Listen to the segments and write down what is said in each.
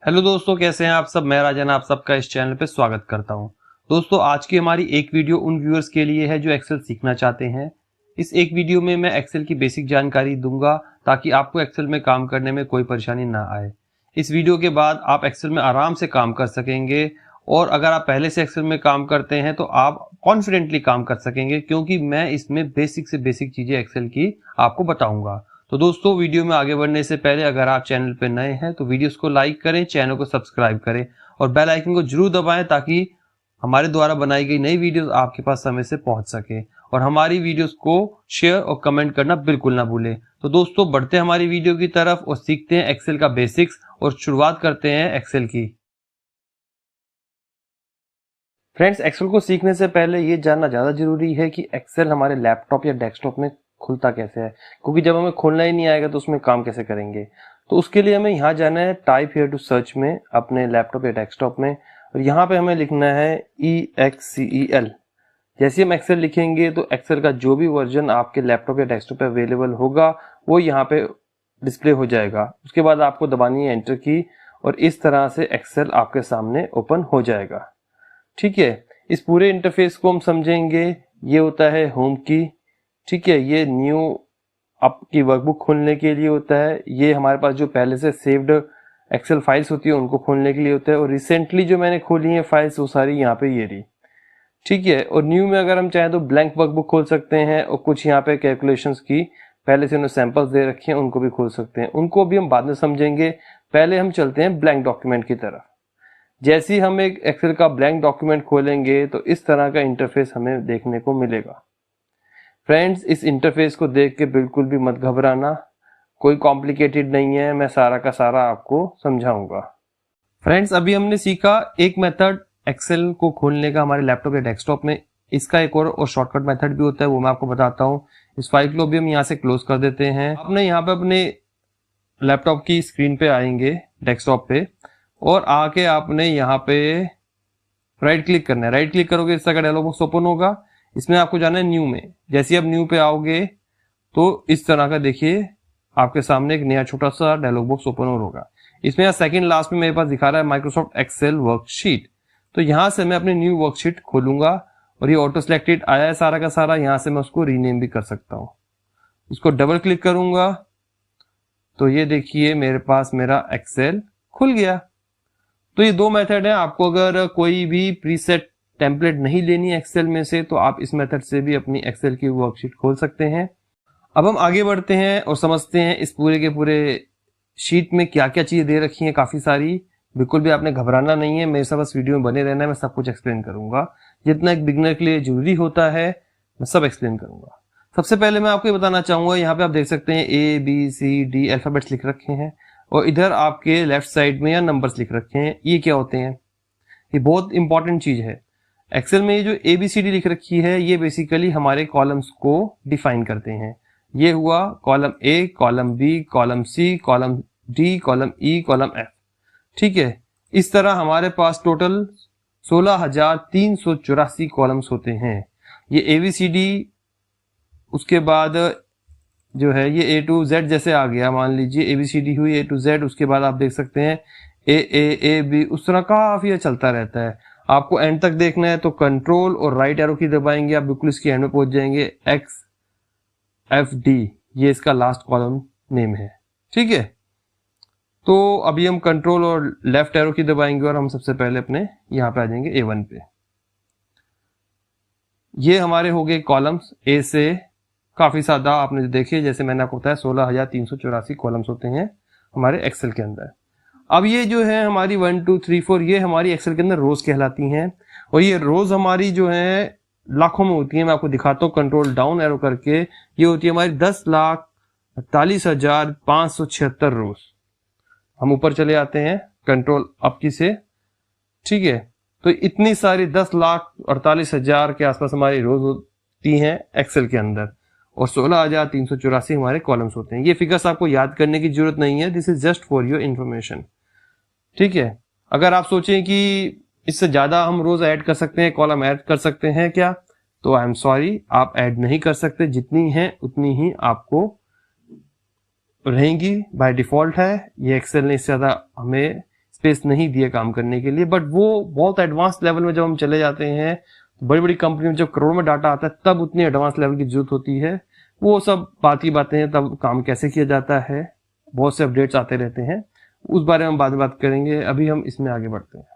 Hello दोस्तों, कैसे हैं आप सब। मैं राजन आप सबका इस चैनल पे स्वागत करता हूं। दोस्तों, आज की हमारी एक वीडियो उन व्यूअर्स के लिए है जो एक्सेल सीखना चाहते हैं। इस एक वीडियो में मैं एक्सेल की बेसिक जानकारी दूंगा ताकि आपको एक्सेल में काम करने में कोई परेशानी ना आए। इस वीडियो के बाद आप एक्सेल में आराम से काम कर सकेंगे और अगर आप पहले से एक्सेल में काम करते हैं तो आप कॉन्फिडेंटली काम कर सकेंगे, क्योंकि मैं इसमें बेसिक से बेसिक चीजें एक्सेल की आपको बताऊंगा। तो दोस्तों, वीडियो में आगे बढ़ने से पहले अगर आप चैनल पर नए हैं तो वीडियोस को लाइक करें, चैनल को सब्सक्राइब करें और बेल आइकन को जरूर दबाएं ताकि हमारे द्वारा बनाई गई नई वीडियोस आपके पास समय से पहुंच सके। और हमारी वीडियोस को शेयर और कमेंट करना बिल्कुल ना भूलें। तो दोस्तों, बढ़ते हैं हमारी वीडियो की तरफ और सीखते हैं एक्सेल का बेसिक्स और शुरुआत करते हैं एक्सेल की। फ्रेंड्स, एक्सेल को सीखने से पहले ये जानना ज़्यादा जरूरी है कि एक्सेल हमारे लैपटॉप या डेस्कटॉप में खुलता कैसे है, क्योंकि जब हमें खोलना ही नहीं आएगा तो उसमें काम कैसे करेंगे। तो उसके लिए हमें यहाँ जाना है टाइप हियर टू सर्च में अपने लैपटॉप या डेस्कटॉप में, और यहाँ पे हमें लिखना है EXCEL। जैसे हम एक्सेल लिखेंगे तो एक्सेल का जो भी वर्जन आपके लैपटॉप या डेस्कटॉप पे अवेलेबल होगा वो यहाँ पे डिस्प्ले हो जाएगा। उसके बाद आपको दबानी है एंटर की और इस तरह से एक्सेल आपके सामने ओपन हो जाएगा। ठीक है, इस पूरे इंटरफेस को हम समझेंगे। ये होता है होम की, ठीक है, ये न्यू आपकी वर्कबुक खोलने के लिए होता है। ये हमारे पास जो पहले से सेव्ड एक्सेल फाइल्स होती है उनको खोलने के लिए होता है, और रिसेंटली जो मैंने खोली है फाइल्स वो सारी यहाँ पे ये रही। ठीक है, और न्यू में अगर हम चाहें तो ब्लैंक वर्कबुक खोल सकते हैं और कुछ यहाँ पे कैलकुलेशंस की पहले से उन्होंने सैंपल्स दे रखे हैं उनको भी खोल सकते हैं। उनको भी हम बाद में समझेंगे, पहले हम चलते हैं ब्लैंक डॉक्यूमेंट की तरफ। जैसे ही हम एक एक्सेल का ब्लैंक डॉक्यूमेंट खोलेंगे तो इस तरह का इंटरफेस हमें देखने को मिलेगा। फ्रेंड्स, इस इंटरफेस को देख के बिल्कुल भी मत घबराना, कोई कॉम्प्लिकेटेड नहीं है, मैं सारा का सारा आपको समझाऊंगा। फ्रेंड्स, अभी हमने सीखा एक मेथड एक्सेल को खोलने का हमारे लैपटॉप या डेस्कटॉप में। इसका एक और शॉर्टकट मेथड भी होता है, वो मैं आपको बताता हूँ। इस फाइल को भी हम यहाँ से क्लोज कर देते हैं। आपने यहाँ पे अपने लैपटॉप की स्क्रीन पे आएंगे, डेस्कटॉप पे, और आके आपने यहाँ पे राइट क्लिक करना है। राइट क्लिक करोगे इस तरह का डायलॉग बॉक्स ओपन होगा। इसमें आपको जाना है न्यू में। जैसे आप न्यू पे आओगे तो इस तरह का देखिए आपके सामने एक नया छोटा सा डायलॉग बॉक्स ओपन और होगा। इसमें यहाँ सेकंड लास्ट में मेरे पास दिखा रहा है माइक्रोसॉफ्ट एक्सेल वर्कशीट। तो यहाँ से मैं अपनी न्यू वर्कशीट खोलूंगा और ये ऑटो सिलेक्टेड आया है सारा का सारा। यहाँ से मैं उसको रीनेम भी कर सकता हूँ। इसको डबल क्लिक करूंगा तो ये देखिए मेरे पास मेरा एक्सेल खुल गया। तो ये दो मेथड है। आपको अगर कोई भी प्रीसेट टेम्पलेट नहीं लेनी एक्सेल में से तो आप इस मेथड से भी अपनी एक्सेल की वर्कशीट खोल सकते हैं। अब हम आगे बढ़ते हैं और समझते हैं इस पूरे के पूरे शीट में क्या क्या चीजें दे रखी हैं, काफी सारी। बिल्कुल भी आपने घबराना नहीं है, मेरे साथ बस वीडियो में बने रहना है। मैं सब कुछ एक्सप्लेन करूंगा, जितना एक बिगिनर के लिए जरूरी होता है मैं सब एक्सप्लेन करूंगा। सबसे पहले मैं आपको ये बताना चाहूंगा, यहाँ पे आप देख सकते हैं ABCD अल्फाबेट्स लिख रखे हैं और इधर आपके लेफ्ट साइड में या नंबर्स लिख रखे हैं। ये क्या होते हैं? ये बहुत इंपॉर्टेंट चीज है एक्सेल में। ये जो ABCD लिख रखी है ये बेसिकली हमारे कॉलम्स को डिफाइन करते हैं। ये हुआ column A, column B, column C, column D, column E, column F। ठीक है, इस तरह हमारे पास टोटल 16,384 कॉलम्स होते हैं। ये ABCD, उसके बाद जो है ये A to Z जैसे आ गया, मान लीजिए ABCD हुई A to Z। उसके बाद आप देख सकते हैं A, उस तरह काफी चलता रहता है। आपको एंड तक देखना है तो कंट्रोल और राइट एरो की दबाएंगे, आप बिल्कुल इसके एंड में पहुंच जाएंगे। XFD ये इसका लास्ट कॉलम नेम है। ठीक है, तो अभी हम कंट्रोल और लेफ्ट एरो की दबाएंगे और हम सबसे पहले अपने यहां पे आ जाएंगे A1 पे। ये हमारे हो गए कॉलम्स A से काफी सादा आपने देखे, जैसे मैंने आपको बताया 16,384 कॉलम्स होते हैं हमारे एक्सेल के अंदर। अब ये जो है हमारी 1 2 3 4 ये हमारी एक्सेल के अंदर रोज कहलाती हैं, और ये रोज हमारी जो है लाखों में होती है। मैं आपको दिखाता हूँ कंट्रोल डाउन एरो करके। ये होती है हमारी 10,48,576 रोज। हम ऊपर चले आते हैं कंट्रोल अप की से। ठीक है, तो इतनी सारी 10,48,000 के आसपास हमारी रोज होती हैं एक्सेल के अंदर, और 16,384 हमारे कॉलम्स होते हैं। ये फिगर्स आपको याद करने की जरूरत नहीं है, this is just for your information. ठीक है, अगर आप सोचें कि इससे ज्यादा हम रोज ऐड कर सकते हैं, कॉलम ऐड कर सकते हैं क्या, तो आई एम सॉरी, आप ऐड नहीं कर सकते। जितनी है उतनी ही आपको रहेंगी, बाय डिफॉल्ट है। ये एक्सेल ने इससे ज्यादा हमें स्पेस नहीं दिया काम करने के लिए। बट वो बहुत एडवांस लेवल में जब हम चले जाते हैं, बड़ी बड़ी कंपनी में जब करोड़ में डाटा आता है, तब उतनी एडवांस लेवल की जरूरत होती है। वो सब बात की बातें हैं, तब काम कैसे किया जाता है, बहुत से अपडेट्स आते रहते हैं, उस बारे में हम बाद में बात करेंगे। अभी हम इसमें आगे बढ़ते हैं।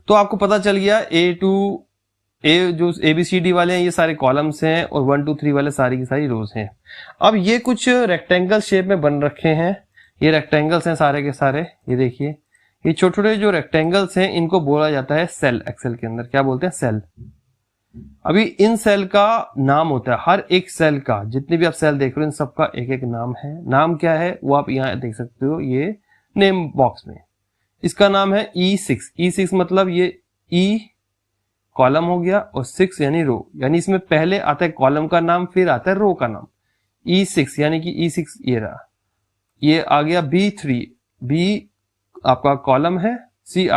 तो आपको पता चल गया जो ABCD वाले हैं ये सारे कॉलम्स हैं, और 1 2 3 वाले सारी की सारी रोज हैं। अब ये कुछ रेक्टेंगल शेप में बन रखे हैं, ये रेक्टेंगल्स हैं सारे के सारे। ये देखिए, ये छोटे छोटे जो रेक्टेंगल्स हैं इनको बोला जाता है सेल। एक्सेल के अंदर क्या बोलते हैं? सेल। अभी इन सेल का नाम होता है, हर एक सेल का, जितने भी आप सेल देख रहे हो इन सबका एक एक नाम है। नाम क्या है वो आप यहाँ देख सकते हो, ये नेम बॉक्स में। इसका नाम है E6। E6 मतलब ये E कॉलम हो गया, और 6 यानी रो, यानी इसमें पहले आता है कॉलम का नाम, फिर आता है रो का नाम। E6 यानी कि E6 ये रहा। ये आ गया B3। B आपका कॉलम है, 3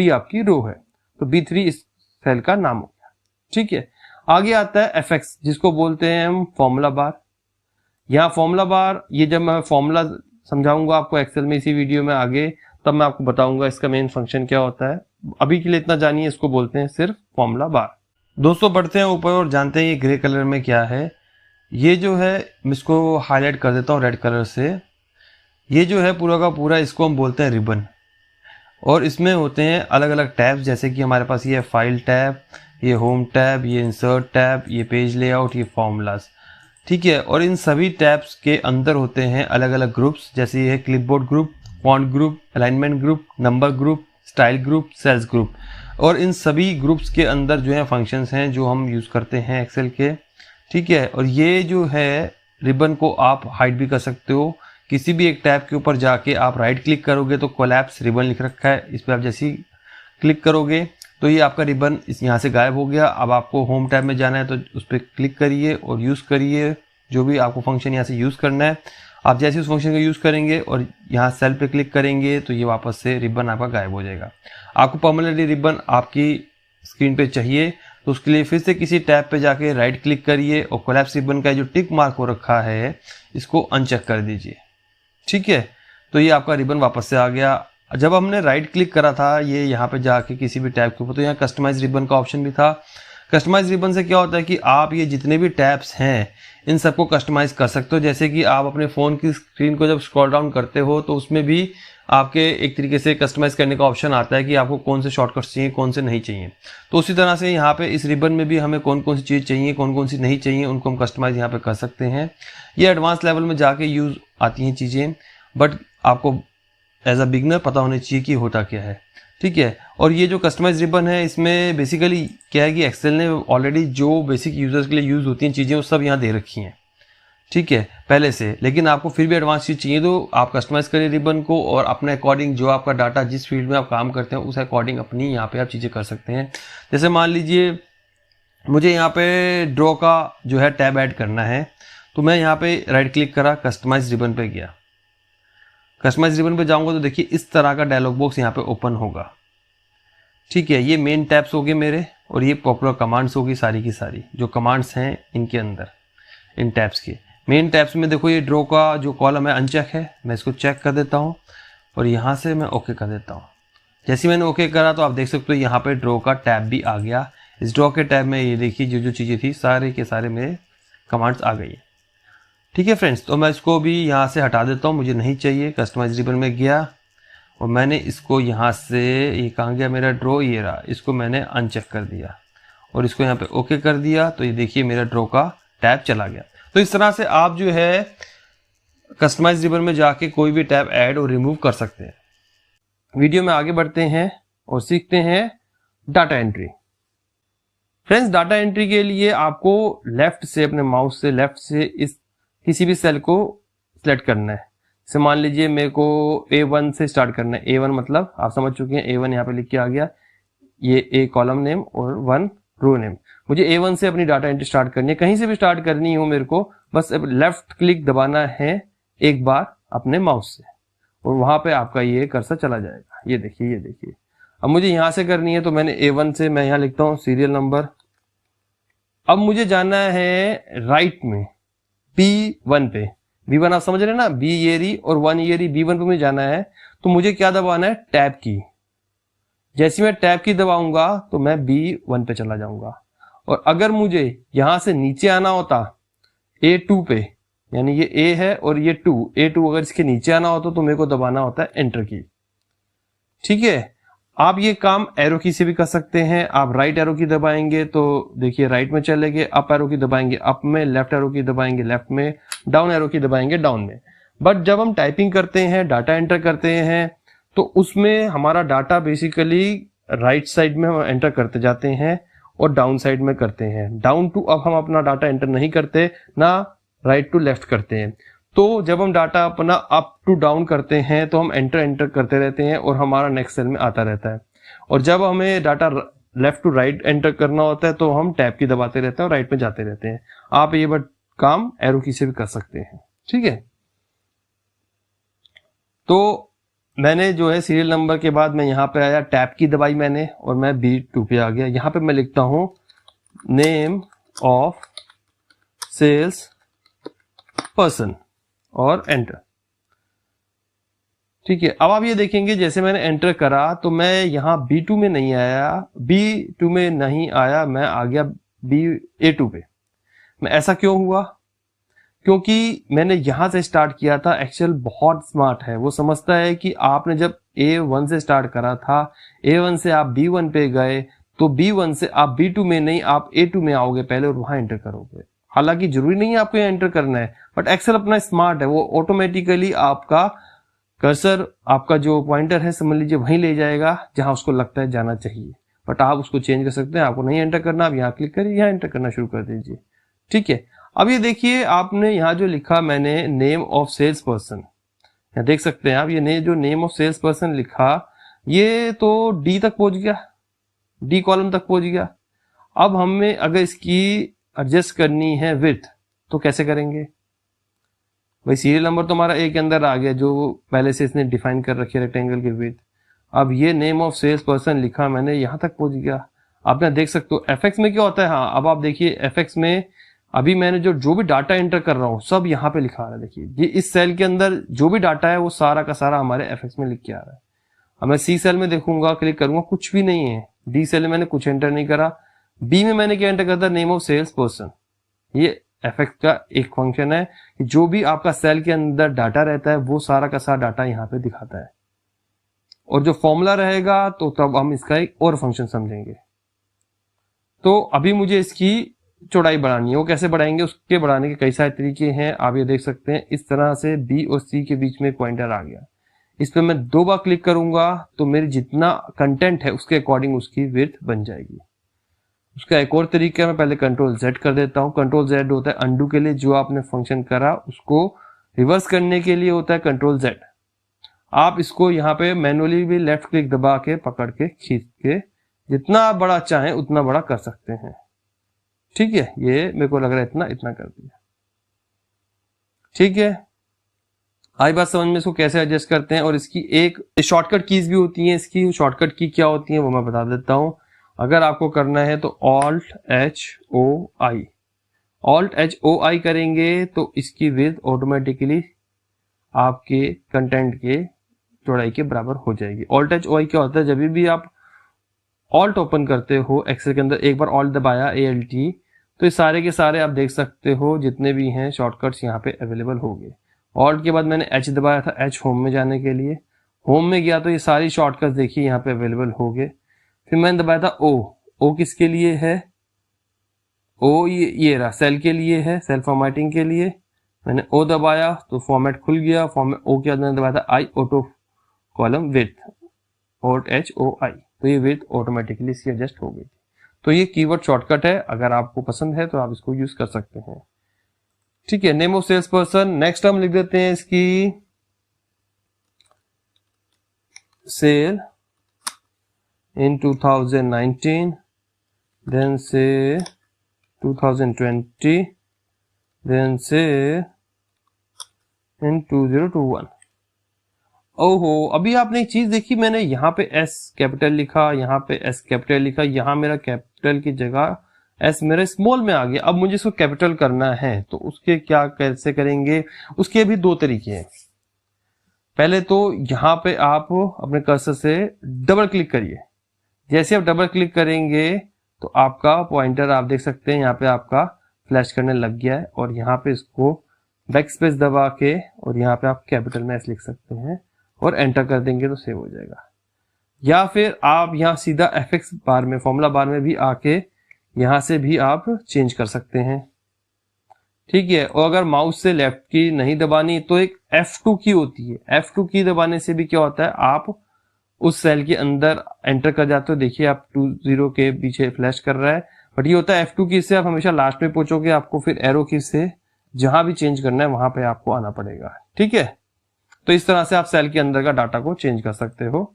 आपकी रो है, तो B3 इस सेल का नाम हो गया। ठीक है, आगे आता है FX, जिसको बोलते हैं हम फॉर्मूला बार। यहाँ फॉर्मूला बार, ये जब मैं फॉर्मूला समझाऊंगा आपको एक्सेल में इसी वीडियो में आगे, तब मैं आपको बताऊंगा इसका मेन फंक्शन क्या होता है। अभी के लिए इतना जानिए, इसको बोलते हैं सिर्फ फॉर्मूला बार। दोस्तों बढ़ते हैं ऊपर और जानते हैं ये ग्रे कलर में क्या है। ये जो है, मैं इसको हाईलाइट कर देता हूँ रेड कलर से। ये जो है पूरा का पूरा, इसको हम बोलते हैं रिबन। और इसमें होते हैं अलग अलग टैब्स, जैसे कि हमारे पास ये फाइल टैब, ये होम टैब, ये इंसर्ट टैब, ये पेज लेआउट, ये फॉर्मूलाज। ठीक है, और इन सभी टैब्स के अंदर होते हैं अलग अलग ग्रुप्स, जैसे ये है clipboard group, font group, alignment group, number group, style group, cells group. और इन सभी ग्रुप्स के अंदर जो है फंक्शंस हैं जो हम यूज करते हैं एक्सेल के। ठीक है, और ये जो है रिबन को आप हाइड भी कर सकते हो। किसी भी एक टैब के ऊपर जाके आप राइट क्लिक करोगे तो कोलैप्स रिबन लिख रखा है, इस पर आप जैसे ही क्लिक करोगे तो ये आपका रिबन इस यहाँ से गायब हो गया। अब आपको होम टैब में जाना है तो उस पर क्लिक करिए और यूज़ करिए जो भी आपको फंक्शन यहाँ से यूज़ करना है। आप जैसे उस फंक्शन को यूज़ करेंगे और यहाँ सेल पे क्लिक करेंगे तो ये वापस से रिबन आपका गायब हो जाएगा। आपको परमानेंटली रिबन आपकी स्क्रीन पे चाहिए तो उसके लिए फिर से किसी टैब पे जाके राइट क्लिक करिए और कोलैप्स रिबन का जो टिक मार्क हो रखा है इसको अनचेक कर दीजिए। ठीक है, तो ये आपका रिबन वापस से आ गया। जब हमने राइट क्लिक करा था ये यहाँ पे जाके किसी भी टैब के ऊपर, तो यहाँ कस्टमाइज रिबन का ऑप्शन भी था। कस्टमाइज रिबन से क्या होता है कि आप ये जितने भी टैब्स हैं इन सबको कस्टमाइज कर सकते हो। जैसे कि आप अपने फ़ोन की स्क्रीन को जब स्क्रॉल डाउन करते हो तो उसमें भी आपके एक तरीके से कस्टमाइज करने का ऑप्शन आता है कि आपको कौन से शॉर्टकट्स चाहिए, कौन से नहीं चाहिए। तो उसी तरह से यहाँ पे इस रिबन में भी हमें कौन कौन सी चीज़ चाहिए, कौन कौन सी नहीं चाहिए, उनको हम कस्टमाइज यहाँ पे कर सकते हैं। ये एडवांस लेवल में जाके यूज़ आती हैं चीज़ें, बट आपको एज अ बिगनर पता होना चाहिए कि होता क्या है। ठीक है, और ये जो कस्टमाइज रिबन है इसमें बेसिकली क्या है कि एक्सेल ने ऑलरेडी जो बेसिक यूजर्स के लिए यूज़ होती हैं चीज़ें वो सब यहाँ दे रखी हैं। ठीक है, पहले से, लेकिन आपको फिर भी एडवांस चीज़ चाहिए तो आप कस्टमाइज करिए रिबन को और अपने अकॉर्डिंग जो आपका डाटा जिस फील्ड में आप काम करते हैं उस अकॉर्डिंग अपनी यहाँ पे आप चीज़ें कर सकते हैं। जैसे मान लीजिए मुझे यहाँ पे ड्रॉ का जो है टैब ऐड करना है, तो मैं यहाँ पे राइट क्लिक करा, कस्टमाइज रिबन पे गया। कस्टमाइज रिबन पे जाऊंगा तो देखिए इस तरह का डायलॉग बॉक्स यहाँ पे ओपन होगा। ठीक है, ये मेन टैब्स हो गए मेरे और ये पॉपुलर कमांड्स होगी सारी की सारी जो कमांड्स हैं इनके अंदर, इन टैब्स के मेन टैब्स में। देखो ये ड्रॉ का जो कॉलम है अनचेक है, मैं इसको चेक कर देता हूँ और यहाँ से मैं ओके कर देता हूँ। जैसे मैंने ओके करा तो आप देख सकते हो यहाँ पे ड्रॉ का टैब भी आ गया। इस ड्रॉ के टैब में ये देखिए जो जो चीज़ें थी सारे के सारे मेरे कमांड्स आ गई है। ठीक है फ्रेंड्स, तो मैं इसको भी यहाँ से हटा देता हूँ, मुझे नहीं चाहिए। कस्टमाइज रिबन में गया और मैंने इसको यहाँ से, ये कहाँ गया मेरा ड्रॉ, ये रहा, इसको मैंने अनचेक कर दिया और इसको यहाँ पे ओके कर दिया। तो ये देखिए मेरा ड्रॉ का टैब चला गया। तो इस तरह से आप जो है कस्टमाइज रिबन में जाके कोई भी टैब ऐड और रिमूव कर सकते हैं। वीडियो में आगे बढ़ते हैं और सीखते हैं data entry. Friends, data entry के लिए आपको लेफ्ट से, अपने माउस से लेफ्ट से इस किसी भी सेल को सिलेक्ट करना है। जैसे मान लीजिए मेरे को A1 से स्टार्ट करना है। A1 मतलब आप समझ चुके हैं, A1 यहाँ पे लिख के आ गया, ये A कॉलम नेम और 1 रो नेम। मुझे A1 से अपनी डाटा एंट्री स्टार्ट करनी है, कहीं से भी स्टार्ट करनी हो मेरे को, बस लेफ्ट क्लिक दबाना है एक बार अपने माउस से और वहां पे आपका ये कर्सर चला जाएगा। ये देखिए, ये देखिए। अब मुझे यहाँ से करनी है तो मैंने A1 से मैं यहाँ लिखता हूँ सीरियल नंबर। अब मुझे जाना है राइट में B1 पे। B1 आप समझ रहे हैं ना, B ये रही और 1 ये रही, B1 पे मुझे जाना है। तो मुझे क्या दबाना है, टैब की। जैसे मैं टैब की दबाऊंगा तो मैं B1 पे चला जाऊंगा। और अगर मुझे यहां से नीचे आना होता A2 पे, यानी ये A है और ये A2 अगर इसके नीचे आना होता तो मेरे को दबाना होता है एंटर की। ठीक है, आप ये काम एरो की से भी कर सकते हैं। आप राइट एरो की दबाएंगे तो देखिए राइट में चले गए, अप एरो की दबाएंगे अप में, लेफ्ट एरो की दबाएंगे लेफ्ट में, डाउन एरो की दबाएंगे डाउन में। बट जब हम टाइपिंग करते हैं, डाटा एंटर करते हैं, तो उसमें हमारा डाटा बेसिकली राइट साइड में हम एंटर करते जाते हैं और डाउन साइड में करते हैं। डाउन टू अप हम अपना डाटा एंटर नहीं करते, ना राइट टू लेफ्ट करते हैं। तो जब हम डाटा अपना अप टू डाउन करते हैं तो हम एंटर करते रहते हैं और हमारा नेक्स्ट सेल में आता रहता है। और जब हमें data left to right enter करना होता है तो हम टैब की दबाते रहते हैं और राइट में जाते रहते हैं। आप ये बट काम एरो की से भी कर सकते हैं। ठीक है, तो मैंने जो है सीरियल नंबर के बाद मैं यहाँ पे आया, टैब की दबाई मैंने और मैं B2 पे आ गया। यहाँ पे मैं लिखता हूं नेम ऑफ सेल्स पर्सन और एंटर। ठीक है, अब आप ये देखेंगे जैसे मैंने एंटर करा तो मैं यहाँ B2 में नहीं आया, B2 में नहीं आया, मैं आ गया A2 पे। मैं ऐसा क्यों हुआ? क्योंकि मैंने यहां से स्टार्ट किया था। एक्सेल बहुत स्मार्ट है, वो समझता है कि आपने जब A1 से स्टार्ट करा था, A1 से आप B1 पे गए, तो B1 से आप B2 में नहीं, आप A2 में आओगे पहले और वहां एंटर करोगे। हालांकि जरूरी नहीं है आपको यहाँ एंटर करना है, बट एक्सेल अपना स्मार्ट है, वो ऑटोमेटिकली आपका कर्सर, आपका जो पॉइंटर है समझ लीजिए वहीं ले जाएगा जहां उसको लगता है जाना चाहिए। बट आप उसको चेंज कर सकते हैं, आपको नहीं एंटर करना, आप यहाँ क्लिक करिए, यहाँ एंटर करना शुरू कर दीजिए। ठीक है, अब ये देखिए आपने यहाँ जो लिखा मैंने नेम ऑफ सेल्स पर्सन, यहाँ देख सकते हैं आप, ये जो नेम ऑफ सेल्स पर्सन लिखा ये तो D तक पहुंच गया, D कॉलम तक पहुंच गया। अब हमें अगर इसकी एडजस्ट करनी है विड्थ तो कैसे करेंगे? भाई सीरियल नंबर तो हमारा A के अंदर आ गया जो पहले से इसने डिफाइन कर रखी है रेक्टेंगल की विड्थ। अब ये नेम ऑफ सेल्स पर्सन लिखा मैंने, यहां तक पहुंच गया। आप यहाँ देख सकते हो FX में क्या होता है। हाँ, अब आप देखिए FX में अभी मैंने जो भी डाटा एंटर कर रहा हूं सब यहाँ पे लिखा आ रहा है। देखिए ये इस सेल के अंदर जो भी डाटा है वो सारा का सारा हमारे FX में लिख के आ रहा है। अब मैं C सेल में देखूंगा, क्लिक करूंगा, कुछ भी नहीं है। D सेल में मैंने कुछ एंटर नहीं करा। B में मैंने क्या एंटर करता, नेम ऑफ सेल्स पर्सन। ये FX का एक फंक्शन है कि जो भी आपका सेल के अंदर डाटा रहता है वो सारा का सारा डाटा यहाँ पे दिखाता है। और जो फॉर्मूला रहेगा तो तब हम इसका एक और फंक्शन समझेंगे। तो अभी मुझे इसकी चौड़ाई बढ़ानी है, वो कैसे बढ़ाएंगे, उसके बढ़ाने के कई सारे तरीके हैं। आप ये देख सकते हैं इस तरह से B और C के बीच में पॉइंटर आ गया। इस पर मैं 2 बार क्लिक करूंगा तो मेरी जितना कंटेंट है उसके अकॉर्डिंग उसकी विड्थ बन जाएगी। उसका एक और तरीका है, मैं पहले Ctrl Z कर देता हूं। Ctrl Z होता है अंडू के लिए, जो आपने फंक्शन करा उसको रिवर्स करने के लिए होता है Ctrl Z। आप इसको यहाँ पे मैनुअली भी लेफ्ट क्लिक दबा के पकड़ के खींच के जितना आप बड़ा चाहें उतना बड़ा कर सकते हैं। ठीक है, ये मेरे को लग रहा है इतना कर दिया। ठीक है, आई बात समझ में, इसको कैसे एडजस्ट करते हैं। और इसकी एक शॉर्टकट कीज भी होती है। इसकी शॉर्टकट की क्या होती है वो मैं बता देता हूं। अगर आपको करना है तो Alt-H-O-I करेंगे तो इसकी विड्थ ऑटोमेटिकली आपके कंटेंट के चौड़ाई के बराबर हो जाएगी। Alt-H-O-I क्या होता है, जब भी आप Alt ओपन करते हो एक्सेल के अंदर, एक बार Alt दबाया ALT, तो ये सारे के सारे आप देख सकते हो जितने भी हैं शॉर्टकट्स यहाँ पे अवेलेबल हो गए। Alt के बाद मैंने H दबाया था, H होम में जाने के लिए। होम में गया तो ये सारी शॉर्टकट्स देखिए यहाँ पे अवेलेबल हो गए। फिर मैंने दबाया था O किसके लिए है, O ये रहा सेल के लिए है, सेल फॉर्मेटिंग के लिए। मैंने O दबाया तो फॉर्मेट खुल गया। O के बाद मैंने दबाया था I auto column width, Alt-H-O-I, तो ये विड्थ ऑटोमेटिकली इसकी एडजस्ट हो गई। तो ये कीवर्ड शॉर्टकट है, अगर आपको पसंद है तो आप इसको यूज कर सकते हैं। ठीक है, name of sales person. Next हम लिख देते हैं इसकी सेल इन 2019, देन से 2020, देन से इन 2021। ओहो, अभी आपने एक चीज देखी, मैंने यहाँ पे S कैपिटल लिखा, यहाँ पे S कैपिटल लिखा, यहाँ मेरा कैपिटल की जगह S मेरे स्मॉल में आ गया। अब मुझे इसको कैपिटल करना है तो उसके क्या कैसे करेंगे, उसके भी 2 तरीके हैं। पहले तो यहाँ पे आप अपने कर्सर से डबल क्लिक करिए। जैसे आप डबल क्लिक करेंगे तो आपका पॉइंटर आप देख सकते हैं यहाँ पे आपका फ्लैश करने लग गया है, और यहाँ पे इसको बैक स्पेस दबा के और यहाँ पे आप कैपिटल में एस लिख सकते हैं और एंटर कर देंगे तो सेव हो जाएगा। या फिर आप यहाँ सीधा FX बार में, फॉर्मूला बार में भी आके यहाँ से भी आप चेंज कर सकते हैं, ठीक है। और अगर माउस से लेफ्ट की नहीं दबानी तो एक F2 की होती है, F2 की दबाने से भी क्या होता है, आप उस सेल के अंदर एंटर कर जाते हो। देखिए आप 20 के पीछे फ्लैश कर रहा है, बट ये होता है F2 की से आप हमेशा लास्ट में पहुंचोगे, आपको फिर एरो की से जहां भी चेंज करना है वहां पे आपको आना पड़ेगा, ठीक है। तो इस तरह से आप सेल के अंदर का डाटा को चेंज कर सकते हो।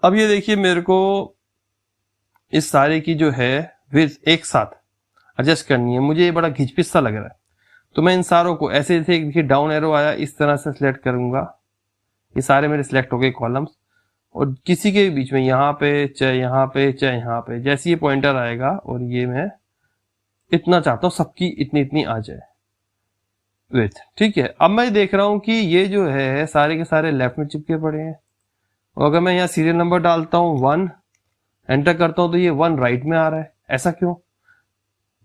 अब ये देखिए मेरे को इस सारे की जो है विड्थ एक साथ एडजस्ट करनी है, मुझे ये बड़ा घिचपिच सा लग रहा है, तो मैं इन सारों को ऐसे थे, देखिए डाउन एरो आया, इस तरह से सिलेक्ट करूंगा। ये सारे मेरे सिलेक्ट हो गए कॉलम्स, और किसी के बीच में यहाँ पे चाहे यहाँ पे चाहे यहाँ पे, जैसे ये पॉइंटर आएगा और ये मैं इतना चाहता हूँ सबकी इतनी इतनी आ जाए विड्थ, ठीक है। अब मैं देख रहा हूँ कि ये जो है सारे के सारे लेफ्ट में चिपके पड़े हैं, और अगर मैं यहाँ सीरियल नंबर डालता हूँ 1, एंटर करता हूँ तो ये 1 राइट में आ रहा है। ऐसा क्यों?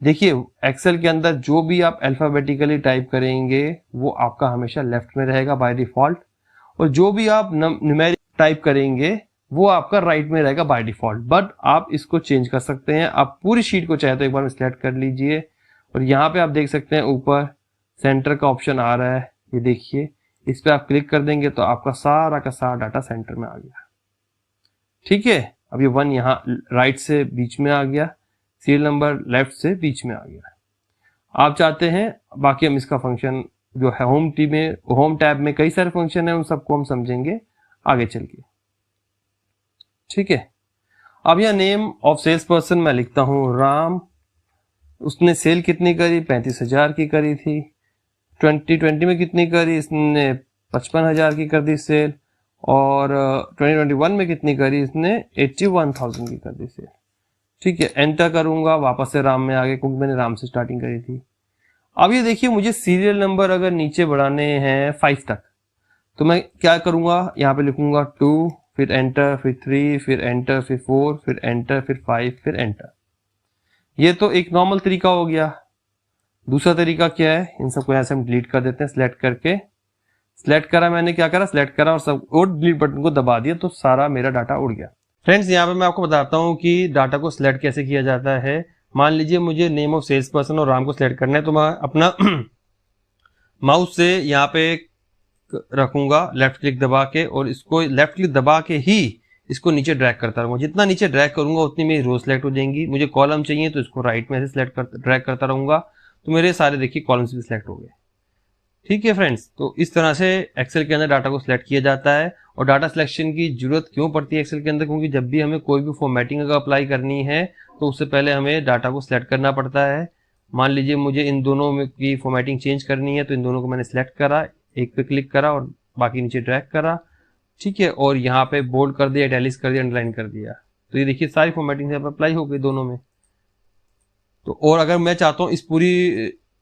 देखिए एक्सेल के अंदर जो भी आप अल्फाबेटिकली टाइप करेंगे वो आपका हमेशा लेफ्ट में रहेगा बाय डिफॉल्ट, और जो भी आप न्यूमेरिक टाइप करेंगे वो आपका राइट में रहेगा बाय डिफॉल्ट। बट आप इसको चेंज कर सकते हैं। आप पूरी शीट को चाहे तो एक बार में सिलेक्ट कर लीजिए, और यहाँ पे आप देख सकते हैं ऊपर सेंटर का ऑप्शन आ रहा है, ये देखिए, इस पे आप क्लिक कर देंगे तो आपका सारा का सारा डाटा सेंटर में आ गया, ठीक है। अब ये 1 यहाँ राइट से बीच में आ गया, सीरियल नंबर लेफ्ट से बीच में आ गया। आप चाहते हैं बाकी हम इसका फंक्शन जो है होम टैब में कई सारे फंक्शन है, उन सबको हम समझेंगे आगे चल के, ठीक है। अब यह नेम ऑफ सेल्स पर्सन मैं लिखता हूं राम, उसने सेल कितनी करी, 35,000 की करी थी। 2020 में कितनी करी, इसने 55,000 की कर दी सेल, और 2021 में कितनी करी, इसने 81,000 की कर दी सेल, ठीक है। एंटर करूंगा, वापस से राम में आ गए क्योंकि मैंने राम से स्टार्टिंग करी थी। अब ये देखिए मुझे सीरियल नंबर अगर नीचे बढ़ाने हैं 5 तक, तो मैं क्या करूंगा, यहाँ पे लिखूंगा 2, फिर एंटर, फिर 3, फिर एंटर, फिर 4, फिर एंटर, फिर 5, फिर एंटर। ये तो एक नॉर्मल तरीका हो गया। दूसरा तरीका क्या है, इन सबको यहाँ से हम डिलीट कर देते हैं, सिलेक्ट करके, सिलेक्ट करा, मैंने क्या करा, सिलेक्ट करा और सब और डिलीट बटन को दबा दिया तो सारा मेरा डाटा उड़ गया। फ्रेंड्स यहाँ पे मैं आपको बताता हूँ कि डाटा को सिलेक्ट कैसे किया जाता है। मान लीजिए मुझे नेम ऑफ सेल्स पर्सन और राम को सिलेक्ट करना है, तो मैं अपना माउस से यहाँ पे रखूंगा लेफ्ट क्लिक दबा के, और इसको लेफ्ट क्लिक दबा के ही इसको नीचे ड्रैग करता रहूंगा। जितना नीचे ड्रैग करूंगा उतनी मेरी रो सिलेक्ट हो जाएंगी। मुझे कॉलम चाहिए तो इसको राइट में से ड्रैग करता रहूंगा, तो मेरे सारे देखिए कॉलम्स भी सिलेक्ट हो गए, ठीक है फ्रेंड्स। तो इस तरह से एक्सेल के अंदर डाटा को सिलेक्ट किया जाता है। और डाटा सिलेक्शन की जरूरत क्यों पड़ती है एक्सेल के अंदर, क्योंकि जब भी हमें कोई भी फॉर्मेटिंग अगर अप्लाई करनी है तो उससे पहले हमें डाटा को सिलेक्ट करना पड़ता है। मान लीजिए मुझे इन दोनों में की फॉर्मेटिंग चेंज करनी है, तो इन दोनों को मैंने सिलेक्ट करा, एक पे क्लिक करा और बाकी नीचे ड्रैग करा, ठीक है, और यहाँ पे बोल्ड कर दिया, इटैलिक्स कर दिया, अंडरलाइन कर दिया, तो ये देखिए सारी फॉर्मेटिंग यहाँ पर अप्लाई हो गई दोनों में। तो और अगर मैं चाहता हूँ इस पूरी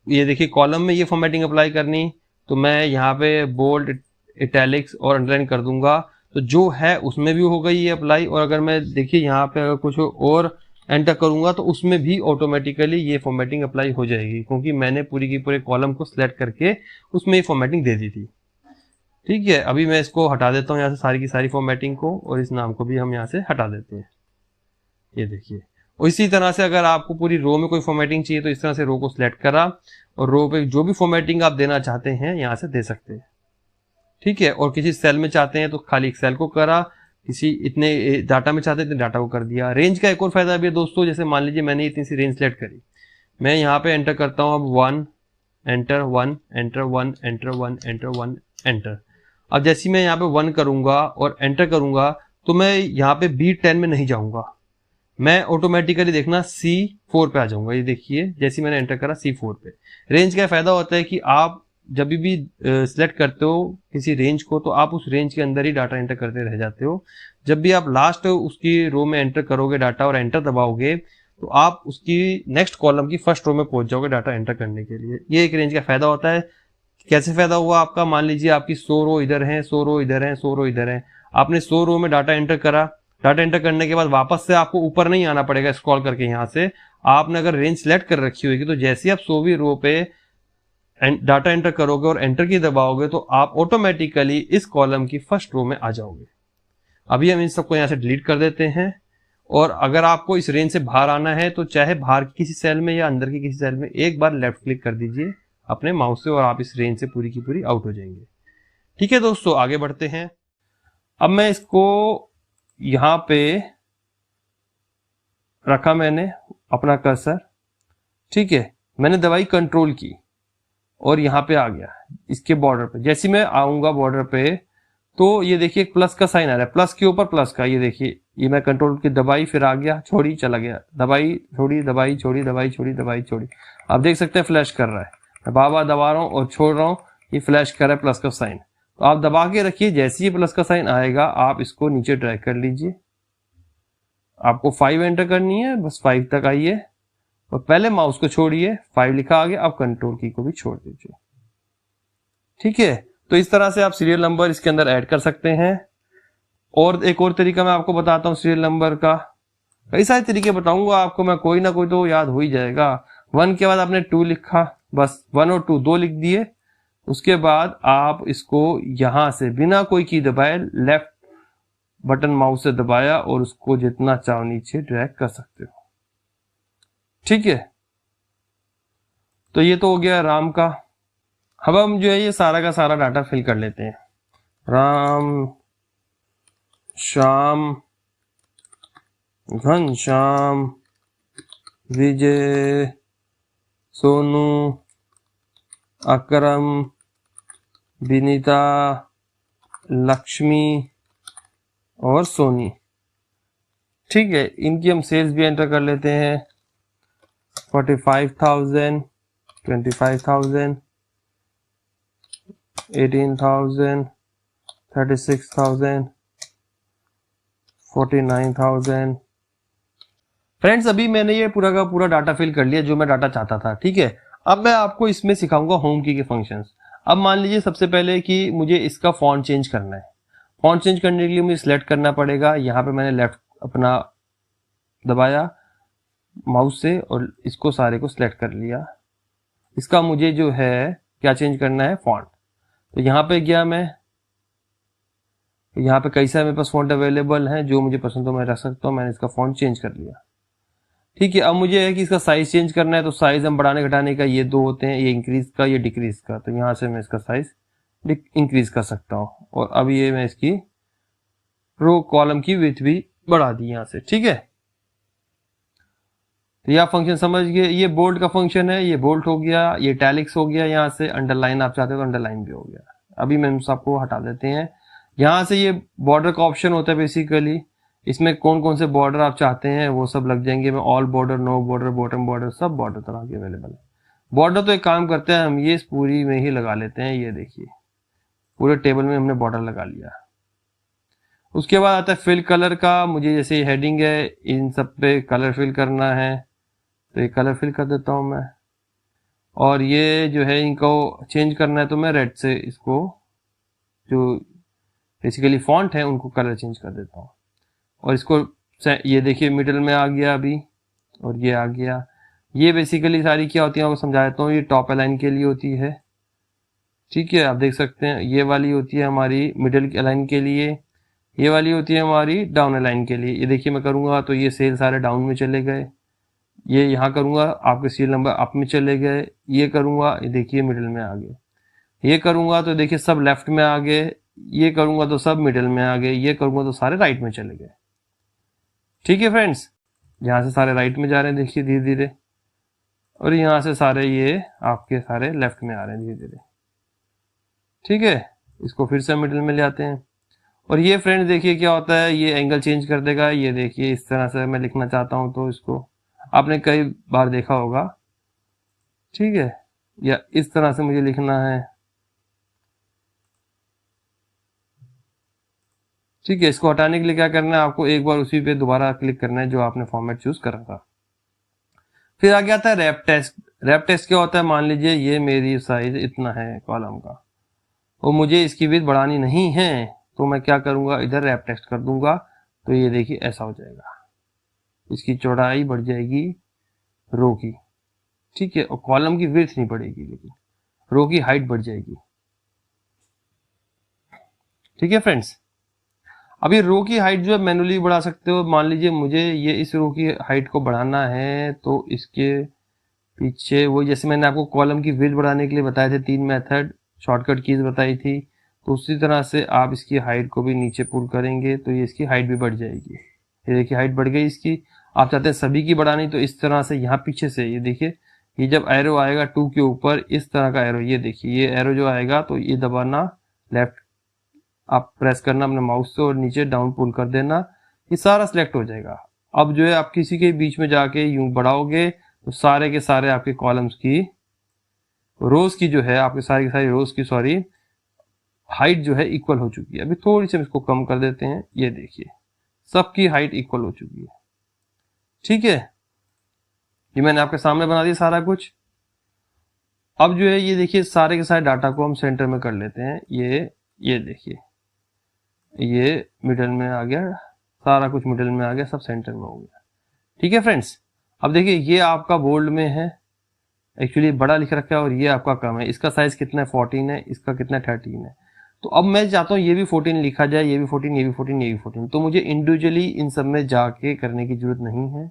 ये देखिए कॉलम में ये फॉर्मेटिंग अप्लाई करनी, तो मैं यहाँ पे बोल्ड, इटैलिक्स और अंडरलाइन कर दूंगा, तो जो है उसमें भी हो गई ये अप्लाई। और अगर मैं देखिए यहाँ पे अगर कुछ और एंटर करूंगा तो उसमें भी ऑटोमेटिकली ये फॉर्मेटिंग अप्लाई हो जाएगी, क्योंकि मैंने पूरी की पूरे कॉलम को सिलेक्ट करके उसमें ये फॉर्मेटिंग दे दी थी, ठीक है। अभी मैं इसको हटा देता हूँ यहाँ से सारी की सारी फॉर्मेटिंग को, और इस नाम को भी हम यहाँ से हटा देते हैं, ये देखिए। और इसी तरह से अगर आपको पूरी रो में कोई फॉर्मेटिंग चाहिए तो इस तरह से रो को सिलेक्ट करा और रो पे जो भी फॉर्मेटिंग आप देना चाहते हैं यहाँ से दे सकते हैं, ठीक है। और किसी सेल में चाहते हैं तो खाली एक सेल को करा, किसी इतने डाटा में चाहते हैं इतने डाटा को कर दिया। रेंज का एक और फायदा भी है दोस्तों, जैसे मान लीजिए मैंने इतनी सी रेंज सेलेक्ट करी, मैं यहाँ पे एंटर करता हूँ, अब 1 enter, 1 enter, 1 enter, 1 enter, 1 enter. अब जैसे मैं यहाँ पे 1 करूंगा और एंटर करूंगा तो मैं यहाँ पे B10 में नहीं जाऊंगा, मैं ऑटोमेटिकली देखना C4 पे आ जाऊंगा। ये देखिए जैसे मैंने एंटर करा C4 पे। रेंज का फायदा होता है कि आप जब भी सिलेक्ट करते हो किसी रेंज को तो आप उस रेंज के अंदर ही डाटा एंटर करते रह जाते हो। जब भी आप लास्ट उसकी रो में एंटर करोगे डाटा और एंटर दबाओगे तो आप उसकी नेक्स्ट कॉलम की फर्स्ट रो में पहुंच जाओगे डाटा एंटर करने के लिए। ये एक रेंज का फायदा होता है। कैसे फायदा हुआ आपका, मान लीजिए आपकी 100 रो इधर है, 100 रो इधर है, 100 रो इधर है, आपने 100 रो में डाटा एंटर करा, डाटा एंटर करने के बाद वापस से आपको ऊपर नहीं आना पड़ेगा स्क्रॉल करके, यहाँ से आपने अगर रेंज सेलेक्ट कर रखी होगी तो जैसे ही आप 100वीं रो पे डाटा एंटर करोगे और एंटर की दबाओगे तो आप ऑटोमेटिकली इस कॉलम की फर्स्ट रो में आ जाओगे। अभी हम इन सबको यहाँ से डिलीट कर देते हैं, और अगर आपको इस रेंज से बाहर आना है तो चाहे बाहर की किसी सेल में या अंदर की किसी सेल में एक बार लेफ्ट क्लिक कर दीजिए अपने माउस से और आप इस रेंज से पूरी की पूरी आउट हो जाएंगे। ठीक है दोस्तों, आगे बढ़ते हैं। अब मैं इसको यहां पे रखा मैंने अपना कर्सर, ठीक है, मैंने दबाई कंट्रोल की और यहां पे आ गया इसके बॉर्डर पे। जैसे मैं आऊंगा बॉर्डर पे तो ये देखिए प्लस का साइन आ रहा है, प्लस के ऊपर प्लस का, ये देखिए, ये मैं कंट्रोल की दबाई, फिर आ गया, छोड़ी, चला गया, दबाई छोड़ी, दबाई छोड़ी, दबाई छोड़ी, दबाई छोड़ी। आप देख सकते हैं फ्लैश कर रहा है, मैं बार बार दबा रहा हूं और छोड़ रहा हूं, ये फ्लैश कर रहा है प्लस का साइन। तो आप दबा के रखिए, जैसे ही प्लस का साइन आएगा आप इसको नीचे ड्रैग कर लीजिए। आपको 5 एंटर करनी है, बस 5 तक आइए और पहले माउस को छोड़िए, 5 लिखा आ गया, अब कंट्रोल की को भी छोड़ दीजिए। ठीक है, तो इस तरह से आप सीरियल नंबर इसके अंदर ऐड कर सकते हैं। और एक और तरीका मैं आपको बताता हूँ सीरियल नंबर का, कई सारे तरीके बताऊंगा आपको मैं, कोई ना कोई तो याद हो ही जाएगा। 1 के बाद आपने 2 लिखा, बस 1 और 2 दो लिख दिए। उसके बाद आप इसको यहां से बिना कोई की दबाए लेफ्ट बटन माउस से दबाया और उसको जितना चाहो नीचे ड्रैग कर सकते हो। ठीक है, तो ये तो हो गया राम का। अब हम जो है ये सारा का सारा डाटा फिल कर लेते हैं। राम, श्याम, घनश्याम, विजय, सोनू, अकरम, विनीता, लक्ष्मी और सोनी। ठीक है, इनकी हम सेल्स भी एंटर कर लेते हैं। 45,000, 25,000, 18,000, 36,000, 49,000। फ्रेंड्स, अभी मैंने ये पूरा का पूरा डाटा फिल कर लिया जो मैं डाटा चाहता था। ठीक है, अब मैं आपको इसमें सिखाऊंगा होम की के फंक्शंस। अब मान लीजिए सबसे पहले कि मुझे इसका फॉन्ट चेंज करना है। फॉन्ट चेंज करने के लिए मुझे सिलेक्ट करना पड़ेगा। यहाँ पे मैंने लेफ्ट अपना दबाया माउस से और इसको सारे को सिलेक्ट कर लिया। इसका मुझे जो है क्या चेंज करना है, फॉन्ट। तो यहाँ पे गया मैं, यहाँ पे कई सारे मेरे पास फॉन्ट अवेलेबल हैं, जो मुझे पसंद हो मैं रख सकता हूँ। मैंने इसका फॉन्ट चेंज कर लिया। ठीक है, अब मुझे है कि इसका साइज चेंज करना है। तो साइज हम बढ़ाने घटाने का ये दो होते हैं, ये इंक्रीज का, ये डिक्रीज का। तो यहाँ से मैं इसका साइज इंक्रीज कर सकता हूँ। और अब ये मैं इसकी रो कॉलम की विड्थ भी बढ़ा दी यहाँ से। ठीक है, तो यह फंक्शन समझ गए। ये बोल्ड का फंक्शन है, ये बोल्ट हो गया, ये टैलिक्स हो गया। यहाँ से अंडरलाइन आप चाहते हो तो अंडरलाइन भी हो गया। अभी मैं सबको हटा देते हैं। यहाँ से ये बॉर्डर का ऑप्शन होता है बेसिकली, इसमें कौन कौन से बॉर्डर आप चाहते हैं वो सब लग जाएंगे। मैं all border, no border, bottom border, सब बॉर्डर तरह के अवेलेबल है। बॉर्डर तो एक काम करते हैं, हम ये इस पूरी में ही लगा लेते हैं। ये देखिए पूरे टेबल में हमने बॉर्डर लगा लिया। उसके बाद आता है फिल कलर का। मुझे जैसे हेडिंग है, इन सब पे कलर फिल करना है तो ये कलर फिल कर देता हूं मैं। और ये जो है इनको चेंज करना है तो मैं रेड से इसको, जो बेसिकली फॉन्ट है उनको कलर चेंज कर देता हूँ। और इसको ये देखिए मिडिल में आ गया अभी, और ये आ गया। ये बेसिकली सारी क्या होती है आपको समझा देता हूँ। ये टॉप अलाइन के लिए होती है। ठीक है, आप देख सकते हैं ये वाली होती है हमारी मिडिल अलाइन के लिए, ये वाली होती है हमारी डाउन अलाइन के लिए। ये देखिए मैं करूँगा तो ये सेल सारे डाउन में चले गए। ये यहाँ करूँगा आपके सीरियल नंबर अप में चले गए। ये करूँगा, ये देखिए मिडिल में आ गए। ये करूँगा तो देखिए सब लेफ्ट में आ गए। ये करूँगा तो सब मिडिल में आ गए। ये करूँगा तो सारे राइट में चले गए। ठीक है फ्रेंड्स, यहाँ से सारे राइट में जा रहे हैं देखिए धीरे धीरे, और यहाँ से सारे ये आपके सारे लेफ्ट में आ रहे हैं धीरे धीरे। ठीक है, इसको फिर से मिडिल में ले आते हैं। और ये फ्रेंड्स देखिए क्या होता है, ये एंगल चेंज कर देगा। ये देखिए इस तरह से मैं लिखना चाहता हूँ तो इसको आपने कई बार देखा होगा। ठीक है, या इस तरह से मुझे लिखना है। ठीक है, इसको हटाने के लिए क्या करना है, आपको एक बार उसी पे दोबारा क्लिक करना है जो आपने फॉर्मेट चूज कर रखा। फिर आगे आता है रैप टेक्स्ट। रैप टेक्स्ट क्या होता है, मान लीजिए ये मेरी साइज इतना है कॉलम का और मुझे इसकी विड्थ बढ़ानी नहीं है, तो मैं क्या करूंगा, इधर रैप टेक्स्ट कर दूंगा, तो ये देखिए ऐसा हो जाएगा, इसकी चौड़ाई बढ़ जाएगी रो की, ठीक है, और कॉलम की विड्थ नहीं बढ़ेगी, लेकिन रो की हाइट बढ़ जाएगी। ठीक है फ्रेंड्स, अभी रो की हाइट जो है मैनुअली बढ़ा सकते हो। मान लीजिए मुझे ये इस रो की हाइट को बढ़ाना है, तो इसके पीछे वो जैसे मैंने आपको कॉलम की विड्थ बढ़ाने के लिए बताए थे 3 मेथड, शॉर्टकट कीज बताई थी, तो उसी तरह से आप इसकी हाइट को भी नीचे पुल करेंगे तो ये इसकी हाइट भी बढ़ जाएगी। ये देखिए हाइट बढ़ गई इसकी। आप चाहते हैं सभी की बढ़ानी, तो इस तरह से यहाँ पीछे से ये देखिए, ये जब एरो आएगा 2 के ऊपर इस तरह का एरो, ये देखिए ये एरो जो आएगा तो ये दबाना, लेफ्ट आप प्रेस करना अपने माउस से और नीचे डाउन पुल कर देना, ये सारा सिलेक्ट हो जाएगा। अब जो है आप किसी के बीच में जाके यूं बढ़ाओगे तो सारे के सारे आपके कॉलम्स की, रोज की जो है आपके सारी की सारी रोज की हाइट जो है इक्वल हो चुकी है। अभी थोड़ी सी हम इसको कम कर देते हैं, ये देखिए सबकी हाइट इक्वल हो चुकी है। ठीक है, ये मैंने आपके सामने बना दिया सारा कुछ। अब जो है ये देखिए सारे के सारे डाटा को हम सेंटर में कर लेते हैं। ये देखिए ये मिडल में आ गया, सारा कुछ मिडल में आ गया, सब सेंटर में हो गया। ठीक है फ्रेंड्स, अब देखिए ये आपका बोल्ड में है, एक्चुअली बड़ा लिख रखा है और ये आपका कम है। इसका साइज कितना है 14 है, इसका कितना है 13 है। तो अब मैं चाहता हूँ ये भी 14 लिखा जाए, ये भी 14, ये भी 14, ये भी 14। तो मुझे इंडिविजुअली इन सब में जाके करने की जरूरत नहीं है।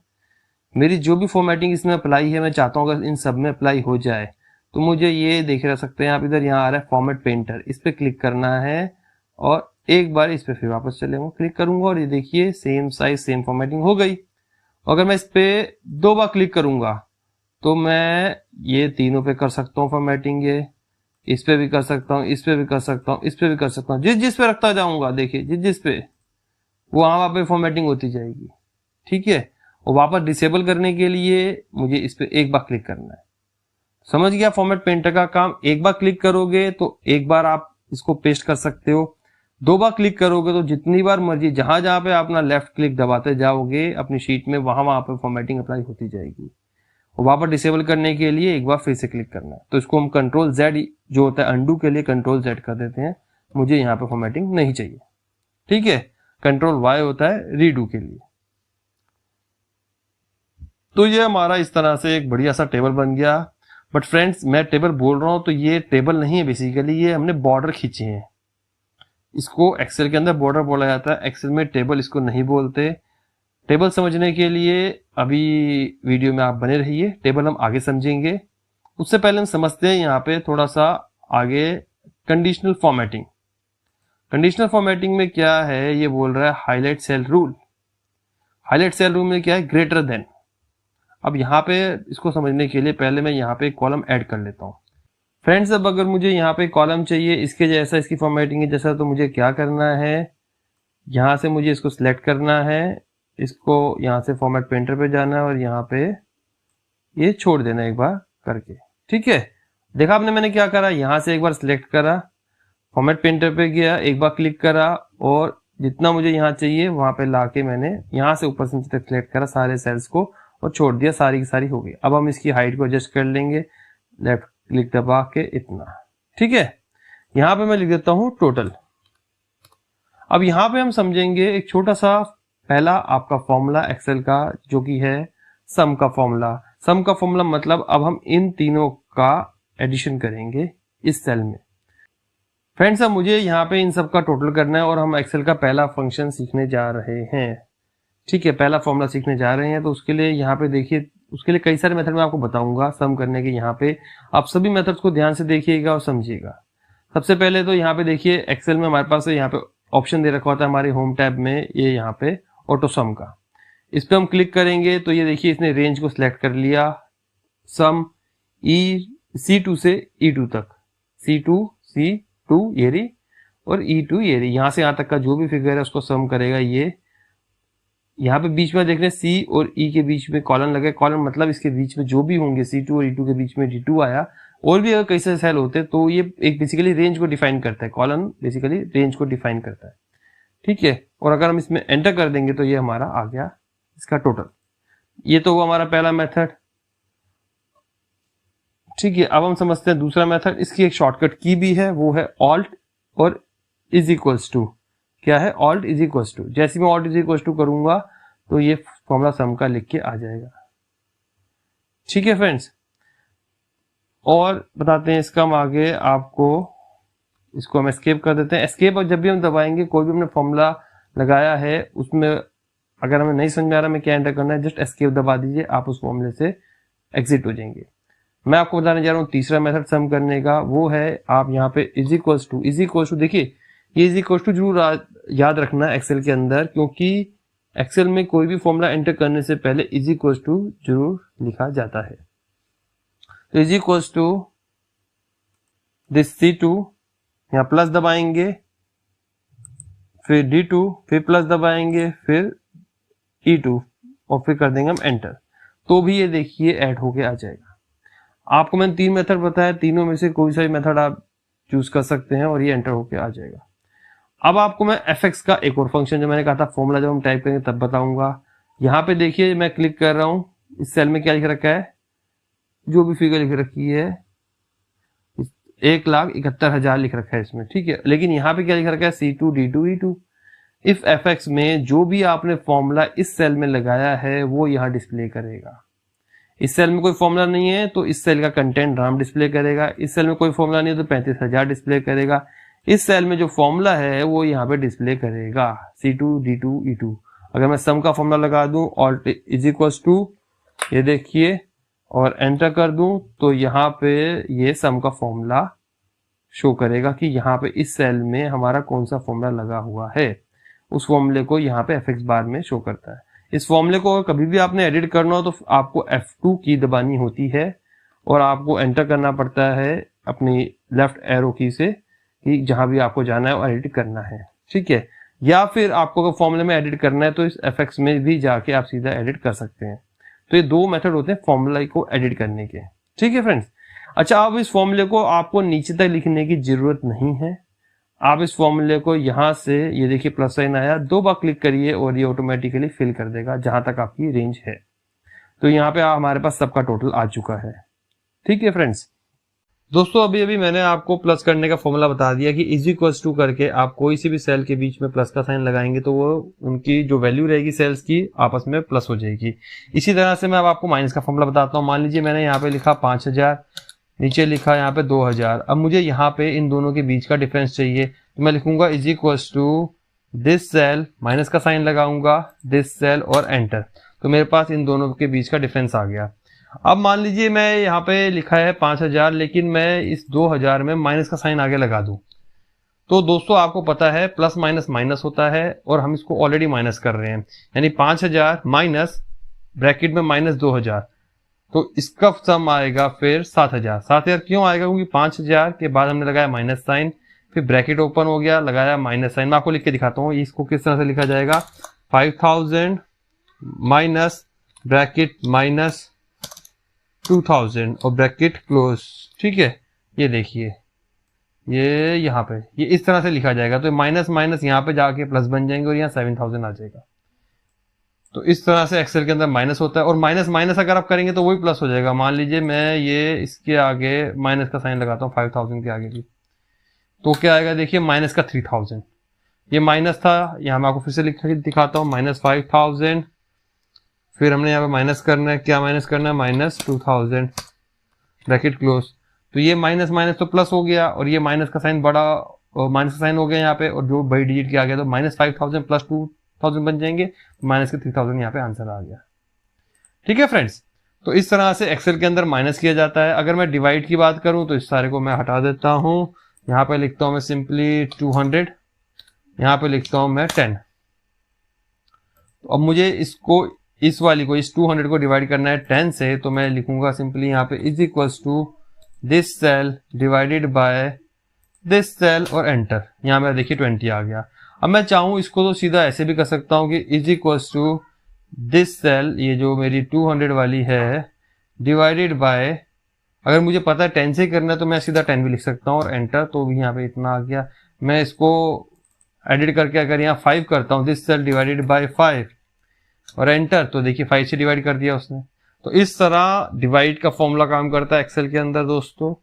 मेरी जो भी फॉर्मेटिंग इसमें अप्लाई है, मैं चाहता हूँ अगर इन सब में अप्लाई हो जाए तो मुझे ये देख रह सकते हैं आप, इधर यहाँ आ रहा है फॉर्मेट पेंटर, इस पर क्लिक करना है और एक बार इस पर फिर वापस चलेंगे, क्लिक करूंगा और ये देखिए सेम साइज सेम फॉर्मेटिंग हो गई। अगर मैं इस पे 2 बार क्लिक करूंगा तो मैं ये तीनों पे कर सकता हूँ फॉर्मेटिंग, ये इस पे भी कर सकता हूँ, इस पे भी कर सकता हूँ, इस पे भी कर सकता हूँ, जिस पे रखता जाऊंगा देखिए जिस पे वो वहां पे फॉर्मेटिंग होती जाएगी। ठीक है, और वापस डिसेबल करने के लिए मुझे इस पे एक बार क्लिक करना है। समझ गया फॉर्मेट पेंटर का काम। एक बार क्लिक करोगे तो एक बार आप इसको पेस्ट कर सकते हो, 2 बार क्लिक करोगे तो जितनी बार मर्जी जहां जहां पे अपना लेफ्ट क्लिक दबाते जाओगे अपनी शीट में वहां पे फॉर्मेटिंग अप्लाई होती जाएगी। और वापस डिसेबल करने के लिए एक बार फिर से क्लिक करना है। तो इसको हम कंट्रोल Z जो होता है अंडू के लिए कंट्रोल Z कर देते हैं, मुझे यहाँ पे फॉर्मेटिंग नहीं चाहिए। ठीक है, कंट्रोल Y होता है रीडू के लिए। तो ये हमारा इस तरह से एक बढ़िया सा टेबल बन गया। बट फ्रेंड्स मैं टेबल बोल रहा हूं तो ये टेबल नहीं है, बेसिकली ये हमने बॉर्डर खींचे हैं। इसको एक्सेल के अंदर बॉर्डर बोला जाता है, एक्सेल में टेबल इसको नहीं बोलते। टेबल समझने के लिए अभी वीडियो में आप बने रहिए, टेबल हम आगे समझेंगे। उससे पहले हम समझते हैं यहाँ पे थोड़ा सा आगे कंडीशनल फॉर्मेटिंग। कंडीशनल फॉर्मेटिंग में क्या है, ये बोल रहा है highlight cell rule. Highlight cell rule में क्या है, ग्रेटर देन। अब यहाँ पे इसको समझने के लिए पहले मैं यहाँ पे कॉलम ऐड कर लेता हूँ। फ्रेंड्स अब अगर मुझे यहाँ पे कॉलम चाहिए इसके जैसा, इसकी फॉर्मेटिंग है जैसा, तो मुझे क्या करना है, यहाँ से मुझे इसको सिलेक्ट करना है, इसको यहाँ से फॉर्मेट पेंटर पे जाना है और यहाँ पे ये छोड़ देना एक बार करके। ठीक है, देखा आपने मैंने क्या करा, यहाँ से एक बार सिलेक्ट करा, फॉर्मेट पेंटर पे गया, एक बार क्लिक करा और जितना मुझे यहाँ चाहिए वहां पे लाके मैंने यहाँ से ऊपर से नीचे तक सिलेक्ट करा सारे सेल्स को और छोड़ दिया, सारी की सारी हो गई। अब हम इसकी हाइट को एडजस्ट कर लेंगे, लेफ्ट क्लिक दबा के इतना। ठीक है, यहाँ पे मैं लिख देता हूँ टोटल। अब यहाँ पे हम समझेंगे एक छोटा सा पहला आपका फॉर्मूला एक्सेल का, जो कि है सम का फॉर्मूला। सम का फॉर्मूला मतलब अब हम इन तीनों का एडिशन करेंगे इस सेल में। फ्रेंड्स अब मुझे यहाँ पे इन सब का टोटल करना है और हम एक्सेल का पहला फंक्शन सीखने जा रहे हैं। ठीक है, पहला फॉर्मूला सीखने जा रहे हैं, तो उसके लिए यहाँ पे देखिए, उसके लिए कई सारे मेथड मैं आपको बताऊंगा सम करने के। यहाँ पे आप सभी मेथड्स को ध्यान से देखिएगा और समझिएगा। सबसे पहले तो यहाँ पे देखिए एक्सेल में हमारे पास यहाँ पे ऑप्शन दे रखा होता है हमारे होम टैब में, ये यहाँ पे ऑटो सम का। इस पे हम क्लिक करेंगे तो ये देखिए इसने रेंज को सिलेक्ट कर लिया, सम C2 से E2 तक, C2 ये रही और E2 ये रही, यहाँ से यहाँ तक का जो भी फिगर है उसको सम करेगा। ये यहाँ पे बीच में देख रहे हैं C और E के बीच में कॉलन लगे, कॉलन मतलब इसके बीच में जो भी होंगे C2 और E2 के बीच में D2 आया, और भी अगर कई सारे सेल होते तो ये एक बेसिकली रेंज को डिफाइन करता है। कॉलन बेसिकली रेंज को डिफाइन करता है। ठीक है, और अगर हम इसमें एंटर कर देंगे तो ये हमारा आ गया इसका टोटल। ये तो हुआ हमारा पहला मेथड। ठीक है, अब हम समझते हैं दूसरा मेथड। इसकी एक शॉर्टकट की भी है, वो है ऑल्ट और इज इक्वल्स टू। क्या है? Alt is equals to. जैसे मैं ऑल्ट इज इक्वल्स टू करूंगा तो ये फॉर्मूला सम का लिख के आ जाएगा। ठीक है फ्रेंड्स, और बताते हैं इसका हम आगे आपको। इसको हम एस्केप कर देते हैं। एस्केप जब भी हम दबाएंगे, कोई भी हमने फॉर्मूला लगाया है उसमें अगर हमें नहीं समझ में आ रहा हमें क्या एंटर करना है, जस्ट एस्केप दबा दीजिए, आप उस फॉर्मूले से एग्जिट हो जाएंगे। मैं आपको बताने जा रहा हूँ तीसरा मेथड सम करने का, वो है आप यहाँ पे is equals to. Is equals to देखिए, ये इज इक्वल्स टू जरूर याद रखना एक्सेल के अंदर, क्योंकि एक्सेल में कोई भी फॉर्मूला एंटर करने से पहले इज इक्वल्स टू जरूर लिखा जाता है। तो is equals to this C2, यहाँ प्लस दबाएंगे, फिर D2, फिर प्लस दबाएंगे, फिर E2 और फिर कर देंगे हम एंटर, तो भी ये देखिए ऐड होके आ जाएगा। आपको मैंने 3 मेथड बताया, तीनों में से कोई सा भी मेथड आप चूज कर सकते हैं और ये एंटर होके आ जाएगा। अब आपको मैं fx का एक और फंक्शन जो मैंने कहा था फॉर्मूला जब हम टाइप करेंगे तब बताऊंगा। यहाँ पे देखिए मैं क्लिक कर रहा हूं, इस सेल में क्या लिख रखा है, जो भी फिगर लिख रखी है 1,71,000 लिख रखा है इसमें, ठीक है। लेकिन यहाँ पे क्या लिख रखा है, C2 D2 E2। If fx में जो भी आपने फॉर्मूला इस सेल में लगाया है वो यहाँ डिस्प्ले करेगा। इस सेल में कोई फॉर्मूला नहीं है तो इस सेल का कंटेंट राम डिस्प्ले करेगा। इस सेल में कोई फॉर्मूला नहीं है तो 35,000 डिस्प्ले करेगा। इस सेल में जो फॉर्मूला है वो यहाँ पे डिस्प्ले करेगा C2 D2 E2। अगर मैं सम का फॉर्मूला लगा दूं ऑल्ट इज इक्वल्स टू, ये देखिए, और एंटर कर दूं तो यहाँ पे ये सम का फॉर्मूला शो करेगा कि यहाँ पे इस सेल में हमारा कौन सा फॉर्मूला लगा हुआ है। उस फॉर्मूले को यहाँ पे fx बार में शो करता है। इस फॉर्मूले को कभी भी आपने एडिट करना हो तो आपको F2 की दबानी होती है और आपको एंटर करना पड़ता है अपनी लेफ्ट एरो की से, कि जहां भी आपको जाना है और एडिट करना है, ठीक है। या फिर आपको अगर फॉर्मूले में एडिट करना है तो इस fx में भी जाके आप सीधा एडिट कर सकते हैं। तो ये दो मेथड होते हैं फॉर्मूला को एडिट करने के, ठीक है फ्रेंड्स। अच्छा, अब इस फॉर्मूले को आपको नीचे तक लिखने की जरूरत नहीं है। आप इस फॉर्मूले को यहां से, ये देखिए प्लस साइन आया, 2 बार क्लिक करिए और ये ऑटोमेटिकली फिल कर देगा जहां तक आपकी रेंज है। तो यहाँ पे हमारे पास सबका टोटल आ चुका है, ठीक है फ्रेंड्स। दोस्तों अभी अभी मैंने आपको प्लस करने का फॉर्मूला बता दिया कि इज इक्वल्स टू करके आप कोई सी भी सेल के बीच में प्लस का साइन लगाएंगे तो वो उनकी जो वैल्यू रहेगी सेल्स की आपस में प्लस हो जाएगी। इसी तरह से मैं अब आपको माइनस का फॉर्मूला बताता हूँ। मान लीजिए मैंने यहाँ पे लिखा 5,000, नीचे लिखा यहाँ पे 2,000। अब मुझे यहाँ पे इन दोनों के बीच का डिफरेंस चाहिए तो मैं लिखूंगा is equals to this cell, minus का साइन लगाऊंगा, दिस सेल और एंटर, तो मेरे पास इन दोनों के बीच का डिफरेंस आ गया। अब मान लीजिए मैं यहाँ पे लिखा है 5,000, लेकिन मैं इस 2,000 में माइनस का साइन आगे लगा दूं, तो दोस्तों आपको पता है प्लस माइनस माइनस होता है और हम इसको ऑलरेडी माइनस कर रहे हैं, यानी 5,000 माइनस ब्रैकेट में माइनस 2,000, तो इसका सम आएगा फिर 7,000। 7,000 क्यों आएगा? क्योंकि 5,000 के बाद हमने लगाया माइनस साइन, फिर ब्रैकेट ओपन हो गया, लगाया माइनस साइन। मैं आपको लिख के दिखाता हूँ इसको किस तरह से लिखा जाएगा। 5,000 माइनस ब्रैकेट माइनस 2,000 और ब्रैकेट क्लोज, ठीक है। ये देखिए ये यहाँ पे ये इस तरह से लिखा जाएगा, तो माइनस माइनस यहाँ पे जाके प्लस बन जाएंगे और यहाँ 7,000 आ जाएगा। तो इस तरह से एक्सेल के अंदर माइनस होता है, और माइनस माइनस अगर आप करेंगे तो वही प्लस हो जाएगा। मान लीजिए मैं ये इसके आगे माइनस का साइन लगाता हूँ 5,000 के आगे भी, तो क्या आएगा देखिए माइनस का 3,000। ये माइनस था, यहाँ मैं आपको फिर से लिख के दिखाता हूँ, माइनस 5,000, फिर हमने यहाँ पे माइनस करना है, क्या माइनस करना है, माइनस 2,000 ब्रैकेट क्लोज। तो ये माइनस माइनस तो प्लस हो गया और ये माइनस का साइन बड़ा माइनस का साइन हो गया यहाँ पे, और जो बड़ी डिजिट के आ गया तो माइनस 5,000 प्लस 2,000 बन जाएंगे, माइनस के 3,000 यहाँ पे आंसर आ गया, ठीक है फ्रेंड्स। तो इस तरह से एक्सेल के अंदर माइनस किया जाता है। अगर मैं डिवाइड की बात करूं तो इस सारे को मैं हटा देता हूं, यहाँ पे लिखता हूं मैं सिंपली 200, यहाँ पे लिखता हूं मैं 10। तो अब मुझे इसको इस वाली को इस 200 को डिवाइड करना है 10 से, तो मैं लिखूंगा सिंपली यहाँ पे is equals to this cell divided by this cell और एंटर। यहाँ मेरा देखिए 20 आ गया। अब मैं चाहूं इसको तो सीधा ऐसे भी कर सकता हूं कि is equals to this cell, ये जो मेरी 200 वाली है, डिवाइडेड बाय, अगर मुझे पता है 10 से करना है तो मैं सीधा 10 भी लिख सकता हूँ और एंटर, तो भी यहाँ पे इतना आ गया। मैं इसको एडिट करके अगर यहाँ 5 करता हूँ, दिस सेल डिवाइडेड बाय 5 और एंटर, तो देखिए 5 से डिवाइड कर दिया उसने। तो इस तरह डिवाइड का फॉर्मूला काम करता है एक्सेल के अंदर दोस्तों।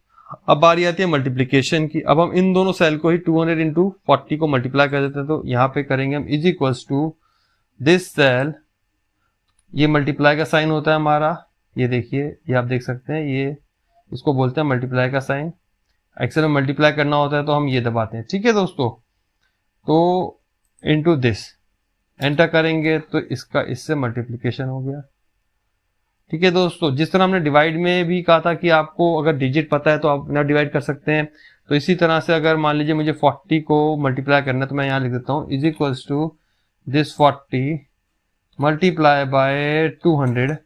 अब बारी आती है मल्टीप्लीकेशन की। अब हम इन दोनों सेल को ही 200 इंटू 40 को मल्टीप्लाई कर देते हैं, तो यहाँ पे करेंगे हम is equals to this cell, ये मल्टीप्लाई का साइन होता है हमारा, ये देखिए, ये आप देख सकते हैं, ये इसको बोलते हैं मल्टीप्लाई का साइन। एक्सेल में मल्टीप्लाई करना होता है तो हम ये दबाते हैं, ठीक है दोस्तों। तो इनटू दिस एंटर करेंगे तो इसका इससे मल्टीप्लिकेशन हो गया, ठीक है दोस्तों। जिस तरह हमने डिवाइड में भी कहा था कि आपको अगर डिजिट पता है तो आप अपना डिवाइड कर सकते हैं, तो इसी तरह से अगर मान लीजिए मुझे 40 को मल्टीप्लाई करना है तो मैं यहाँ लिख देता हूँ is equals to this 40 multiply by 200।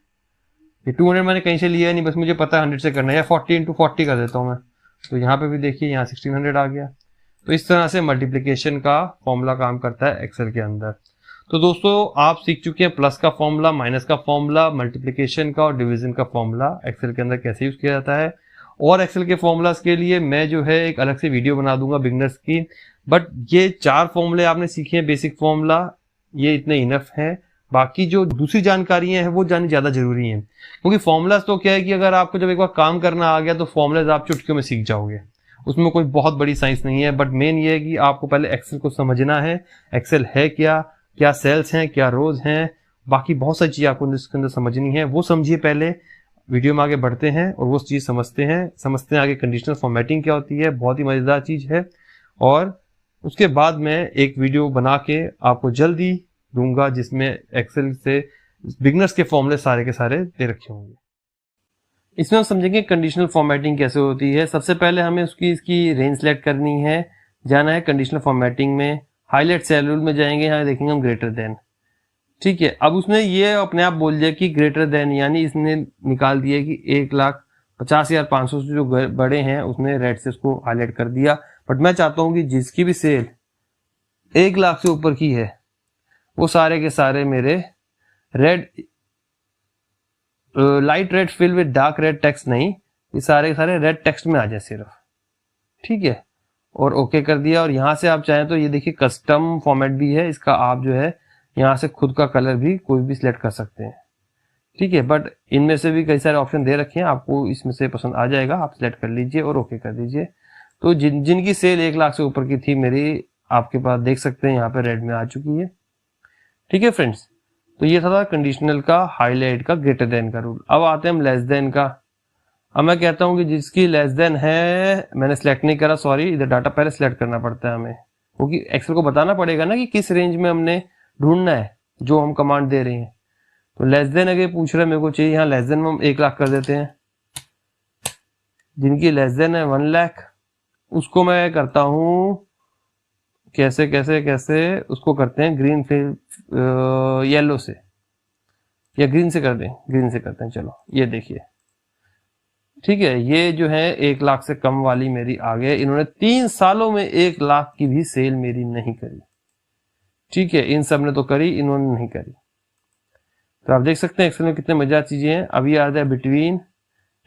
ये 200 मैंने कहीं से लिया नहीं, बस मुझे पता है 100 से करना है, या 40 इंटू 40 कर देता हूँ मैं। तो यहाँ पे भी देखिए यहाँ 1600 आ गया। तो इस तरह से मल्टीप्लिकेशन का फॉर्मूला काम करता है एक्सेल के अंदर। तो दोस्तों आप सीख चुके हैं प्लस का फॉर्मूला, माइनस का फॉर्मूला, मल्टीप्लिकेशन का और डिवीजन का फॉर्मूला एक्सेल के अंदर कैसे यूज किया जाता है। और एक्सेल के फॉर्मूलाज के लिए मैं जो है एक अलग से वीडियो बना दूंगा बिगनर्स की। बट ये 4 फॉर्मूले आपने सीखे हैं, बेसिक फॉर्मूला, ये इतने इनफ है। बाकी जो दूसरी जानकारियां हैं वो जाननी ज्यादा जरूरी है, क्योंकि फॉर्मूलाज तो क्या है कि अगर आपको जब एक बार काम करना आ गया तो फॉर्मूलाज आप चुटकियों में सीख जाओगे, उसमें कोई बहुत बड़ी साइंस नहीं है। बट मेन ये है कि आपको पहले एक्सेल को समझना है, एक्सेल है क्या, क्या सेल्स हैं, क्या रोज हैं, बाकी बहुत सारी चीजें आपको इसके अंदर समझनी है, वो समझिए पहले। वीडियो में आगे बढ़ते हैं और वो चीज समझते हैं आगे कंडीशनल फॉर्मेटिंग क्या होती है, बहुत ही मजेदार चीज है। और उसके बाद मैं एक वीडियो बना के आपको जल्दी दूंगा जिसमें एक्सेल से बिगनर्स के फॉर्मूले सारे के सारे दे रखे होंगे। इसमें हम समझेंगे कंडीशनल फॉर्मेटिंग कैसे होती है। सबसे पहले हमें इसकी रेंज सेलेक्ट करनी है, जाना है कंडीशनल फॉर्मेटिंग में, हाईलाइट सेल रूल में जाएंगे, यहाँ देखेंगे हम ग्रेटर देन, ठीक है। अब उसने ये अपने आप बोल दिया कि ग्रेटर देन, यानी इसने निकाल दिया कि 1,50,500 से जो बड़े हैं उसने रेड से उसको हाईलाइट कर दिया। बट मैं चाहता हूं कि जिसकी भी सेल 1 लाख से ऊपर की है वो सारे के सारे मेरे red, light red fill with dark red text नहीं, ये सारे के सारे रेड टेक्स्ट में आ जाए सिर्फ, ठीक है। और ओके कर दिया। और यहाँ से आप चाहें तो ये देखिए कस्टम फॉर्मेट भी है इसका, आप जो है यहाँ से खुद का कलर भी कोई भी सिलेक्ट कर सकते हैं, ठीक है। बट इनमें से भी कई सारे ऑप्शन दे रखे हैं, आपको इसमें से पसंद आ जाएगा, आप सिलेक्ट कर लीजिए और ओके कर दीजिए। तो जिनकी सेल 1 लाख से ऊपर की थी मेरी, आपके पास देख सकते हैं यहाँ पे रेड में आ चुकी है, ठीक है फ्रेंड्स। तो ये था कंडीशनल का, हाईलाइट का, ग्रेटर देन का रूल। अब आते हैं हम लेस देन का। अब मैं कहता हूं कि जिसकी लेस देन है, मैंने सिलेक्ट नहीं करा, सॉरी, इधर डाटा पहले सिलेक्ट करना पड़ता है हमें, क्योंकि एक्सेल को बताना पड़ेगा ना कि किस रेंज में हमने ढूंढना है जो हम कमांड दे रहे हैं। तो लेस देन अगर पूछ रहे मेरे को चाहिए, यहाँ लेस देन में हम 1 लाख कर देते हैं। जिनकी लेस देन है 1 लाख, उसको मैं करता हूं कैसे कैसे कैसे, उसको करते हैं ग्रीन फिल येलो से, या ग्रीन से कर दें, ग्रीन से करते हैं। चलो ये देखिए, ठीक है, ये जो है 1 लाख से कम वाली मेरी आ गए। इन्होंने 3 सालों में 1 लाख की भी सेल मेरी नहीं करी, ठीक है। इन सब ने तो करी, इन्होंने नहीं करी। तो आप देख सकते हैं एक्सेल में कितने मजेदार चीजें हैं। अभी आ जाए बिटवीन,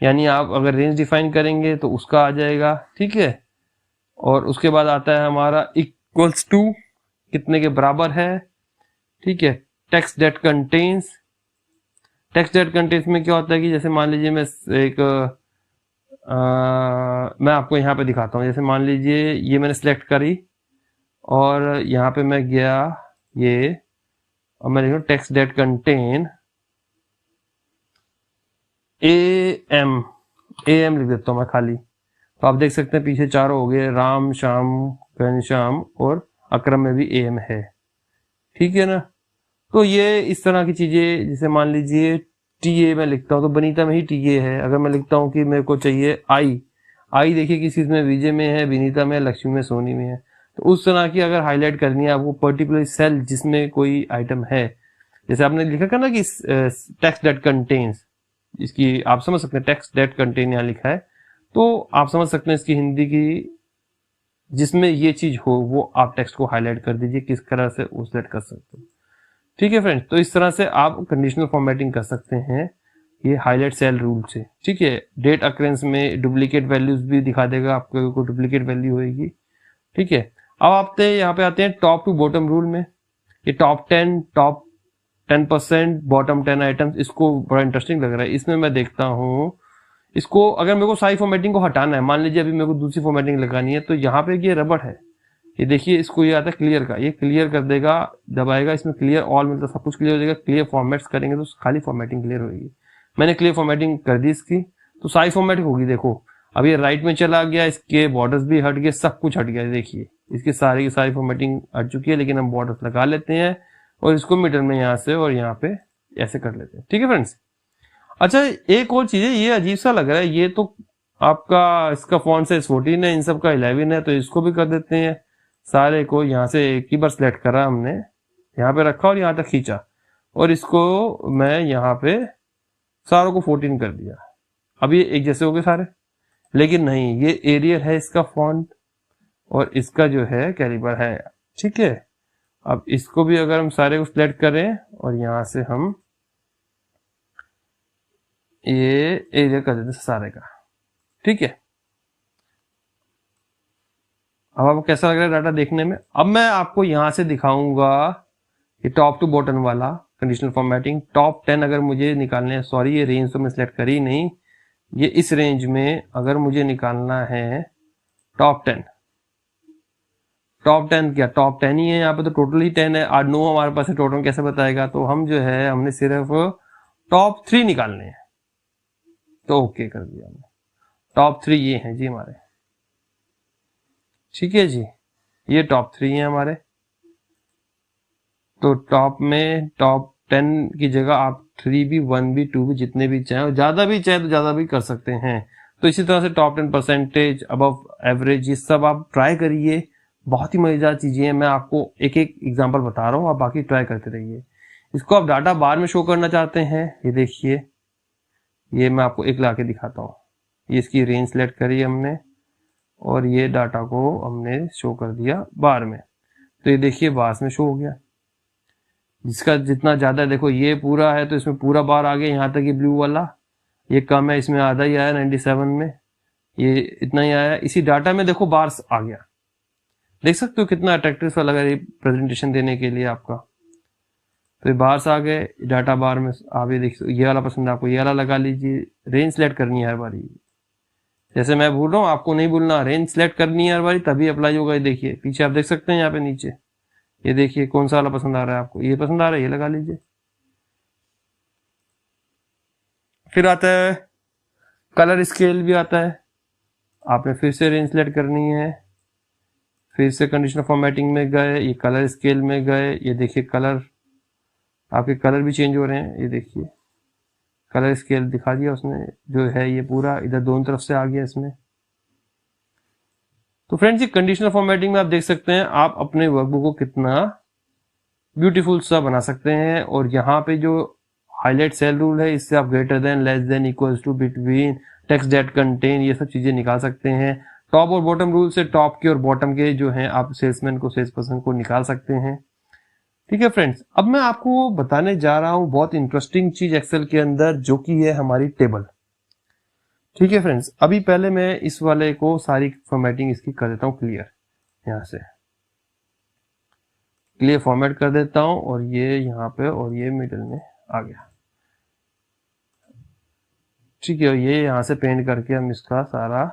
यानी आप अगर रेंज डिफाइन करेंगे तो उसका आ जाएगा, ठीक है। और उसके बाद आता है हमारा इक्वल्स टू, कितने के बराबर है, ठीक है। Text that contains, text that contains में क्या होता है कि जैसे मान लीजिए मैं मैं आपको यहाँ पे दिखाता हूँ। जैसे मान लीजिए ये मैंने सिलेक्ट करी और यहाँ पे मैं गया ये, और मैं लिखूँ टेक्स्ट दैट कंटेन AM लिख देता हूँ मैं खाली। तो आप देख सकते हैं पीछे चारों हो गए, राम, श्याम, घनश्याम और अक्रम में भी AM है, ठीक है ना। तो ये इस तरह की चीजें, जैसे मान लीजिए TA मैं लिखता हूँ तो बनीता में ही TA है। अगर मैं लिखता हूँ कि मेरे को चाहिए आई देखिए किस चीज में, विजय में है, विनीता में, लक्ष्मी में, सोनी में है। तो उस तरह की अगर हाईलाइट करनी है आपको पर्टिकुलर सेल जिसमें कोई आइटम है, जैसे आपने लिखा था ना कि टेक्स्ट दैट कंटेन्स, इसकी आप समझ सकते हैं टेक्स्ट दैट कंटेन यहाँ लिखा है, तो आप समझ सकते हैं इसकी हिंदी की जिसमें ये चीज हो वो आप टेक्स्ट को हाईलाइट कर दीजिए, किस तरह से वो सिलेक्ट कर सकते हैं, ठीक है फ्रेंड्स। तो इस तरह से आप कंडीशनल फॉर्मेटिंग कर सकते हैं ये हाईलाइट सेल रूल से, ठीक है। डेट अक्रेंस में डुप्लीकेट वैल्यूज भी दिखा देगा आपको, कोई डुप्लीकेट वैल्यू होगी, ठीक है। अब आप यहाँ पे आते हैं टॉप टू बॉटम रूल में। ये टॉप 10, टॉप 10% बॉटम 10 आइटम्स, इसको बड़ा इंटरेस्टिंग लग रहा है। इसमें मैं देखता हूँ, इसको अगर मेरे को सारी फॉर्मेटिंग को हटाना है, मान लीजिए अभी मेरे को दूसरी फॉर्मेटिंग लगानी है, तो यहाँ पे ये रबड़ है, ये देखिए, इसको ये आता है क्लियर का, ये क्लियर कर देगा, दबाएगा, इसमें क्लियर ऑल मिलता है, सब कुछ क्लियर हो जाएगा। क्लियर फॉर्मेट्स करेंगे तो खाली फॉर्मेटिंग क्लियर होगी। मैंने क्लियर फॉर्मेटिंग कर दी इसकी, तो सारी फॉर्मेटिंग होगी। देखो अब ये राइट में चला गया, इसके बॉर्डर्स भी हट गए, सब कुछ हट गया। देखिए इसकी सारी की सारी फॉर्मेटिंग हट चुकी है, लेकिन हम बॉर्डर्स लगा लेते हैं और इसको मिडल में यहाँ से और यहाँ पे ऐसे कर लेते हैं। ठीक है फ्रेंड्स। अच्छा एक और चीज है, ये अजीब सा लग रहा है, ये तो आपका इसका फॉन्ट साइज 14 है, इन सब का 11 है, तो इसको भी कर देते हैं सारे को। यहाँ से एक ही बार सिलेक्ट करा हमने, यहाँ पे रखा और यहाँ तक खींचा, और इसको मैं यहाँ पे सारों को 14 कर दिया। अब ये एक जैसे हो गए सारे, लेकिन नहीं, ये एरियल है इसका फॉन्ट और इसका जो है कैलिबर है। ठीक है, अब इसको भी अगर हम सारे को सिलेक्ट करें और यहाँ से हम ये एरिया कर देते सारे का। ठीक है, अब आपको कैसा लग रहा है डाटा देखने में। अब मैं आपको यहां से दिखाऊंगा ये टॉप टू बॉटम वाला कंडीशनल फॉर्मेटिंग। टॉप 10 अगर मुझे निकालने है, सॉरी ये रेंज तो मैं सिलेक्ट करी नहीं, ये इस रेंज में अगर मुझे निकालना है टॉप 10, टॉप 10 क्या टॉप 10 ही है, यहाँ पे तो टोटल ही 10 है। 8-9 हमारे पास है, टोटल कैसे बताएगा। तो हम जो है हमने सिर्फ टॉप 3 निकालने हैं, तो ओके कर दिया हमने। टॉप 3 ये हैं जी हमारे। ठीक है जी, ये टॉप 3 हैं हमारे। तो टॉप में टॉप 10 की जगह आप 3 भी 1 भी 2 भी जितने भी चाहें, और ज्यादा भी चाहे तो ज्यादा भी कर सकते हैं। तो इसी तरह से टॉप 10 परसेंटेज, अबव एवरेज, ये सब आप ट्राई करिए। बहुत ही मजेदार चीजें हैं, मैं आपको एक एक एग्जांपल बता रहा हूँ, आप बाकी ट्राई करते रहिए। इसको आप डाटा बार में शो करना चाहते हैं, ये देखिए, ये मैं आपको एक ला के दिखाता हूँ। ये इसकी रेंज सेलेक्ट करी हमने और ये डाटा को हमने शो कर दिया बार में, तो ये देखिए बार में शो हो गया। जिसका जितना ज्यादा, देखो ये पूरा है तो इसमें पूरा बार आ गया, यहाँ तक ये ब्लू वाला। ये कम है, इसमें आधा ही आया 97 में, ये इतना ही आया। इसी डाटा में देखो बार्स आ गया, देख सकते हो कितना अट्रैक्टिव सा लगा ये प्रेजेंटेशन देने के लिए आपका। तो ये बार्स आ गए, डाटा बार में आप ये देख, ये वाला पसंद है आपको, ये वाला लगा लीजिए। रेंज सेलेक्ट करनी है हर बारी, जैसे मैं भूल रहा हूँ आपको नहीं भूलना, रेंज सेलेक्ट करनी है हर बारी, तभी अप्लाई होगा। ये देखिए पीछे आप देख सकते हैं, यहाँ पे नीचे ये देखिए कौन सा वाला पसंद आ रहा है आपको, ये पसंद आ रहा है, ये लगा लीजिए। फिर आता है कलर स्केल भी आता है, आपने फिर से रेंज सेलेक्ट करनी है, फिर से कंडीशनल फॉर्मेटिंग में गए, ये कलर स्केल में गए, ये देखिए कलर, आपके कलर भी चेंज हो रहे हैं। ये देखिए कलर स्केल दिखा दिया उसने, जो है ये पूरा इधर दोनों तरफ से आ गया इसमें। तो फ्रेंड्स ये कंडीशनल फॉर्मेटिंग में आप देख सकते हैं आप अपने वर्कबुक को कितना ब्यूटीफुल सा बना सकते हैं। और यहाँ पे जो हाईलाइट सेल रूल है, इससे आप greater than, less than, equals to, between, text that contain, ये सब चीजें निकाल सकते हैं। टॉप और बॉटम रूल से टॉप के और बॉटम के जो हैं आप सेल्समैन को, सेल्स पर्सन को निकाल सकते हैं। ठीक है फ्रेंड्स, अब मैं आपको बताने जा रहा हूं बहुत इंटरेस्टिंग चीज एक्सेल के अंदर, जो कि है हमारी टेबल। ठीक है फ्रेंड्स, अभी पहले मैं इस वाले को सारी फॉर्मेटिंग इसकी कर देता हूं क्लियर, यहां से क्लियर फॉर्मेट कर देता हूं, और ये यहाँ पे और ये मिडिल में आ गया। ठीक है, ये यहां से पेंट करके हम इसका सारा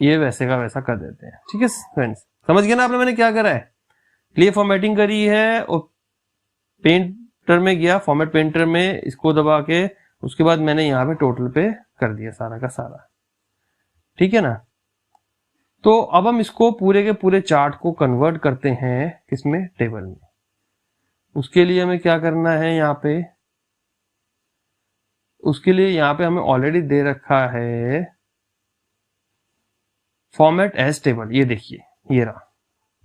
ये वैसे का वैसा कर देते हैं। ठीक है फ्रेंड्स, समझ गए ना आपने मैंने क्या करा है। क्लियर फॉर्मेटिंग करी है और पेंटर में गया, फॉर्मेट पेंटर में इसको दबा के, उसके बाद मैंने यहाँ पे टोटल पे कर दिया सारा का सारा। ठीक है ना, तो अब हम इसको पूरे के पूरे चार्ट को कन्वर्ट करते हैं किसमें, टेबल में। उसके लिए हमें क्या करना है, यहाँ पे उसके लिए यहाँ पे हमें ऑलरेडी दे रखा है फॉर्मेट एज टेबल। ये देखिए ये रहा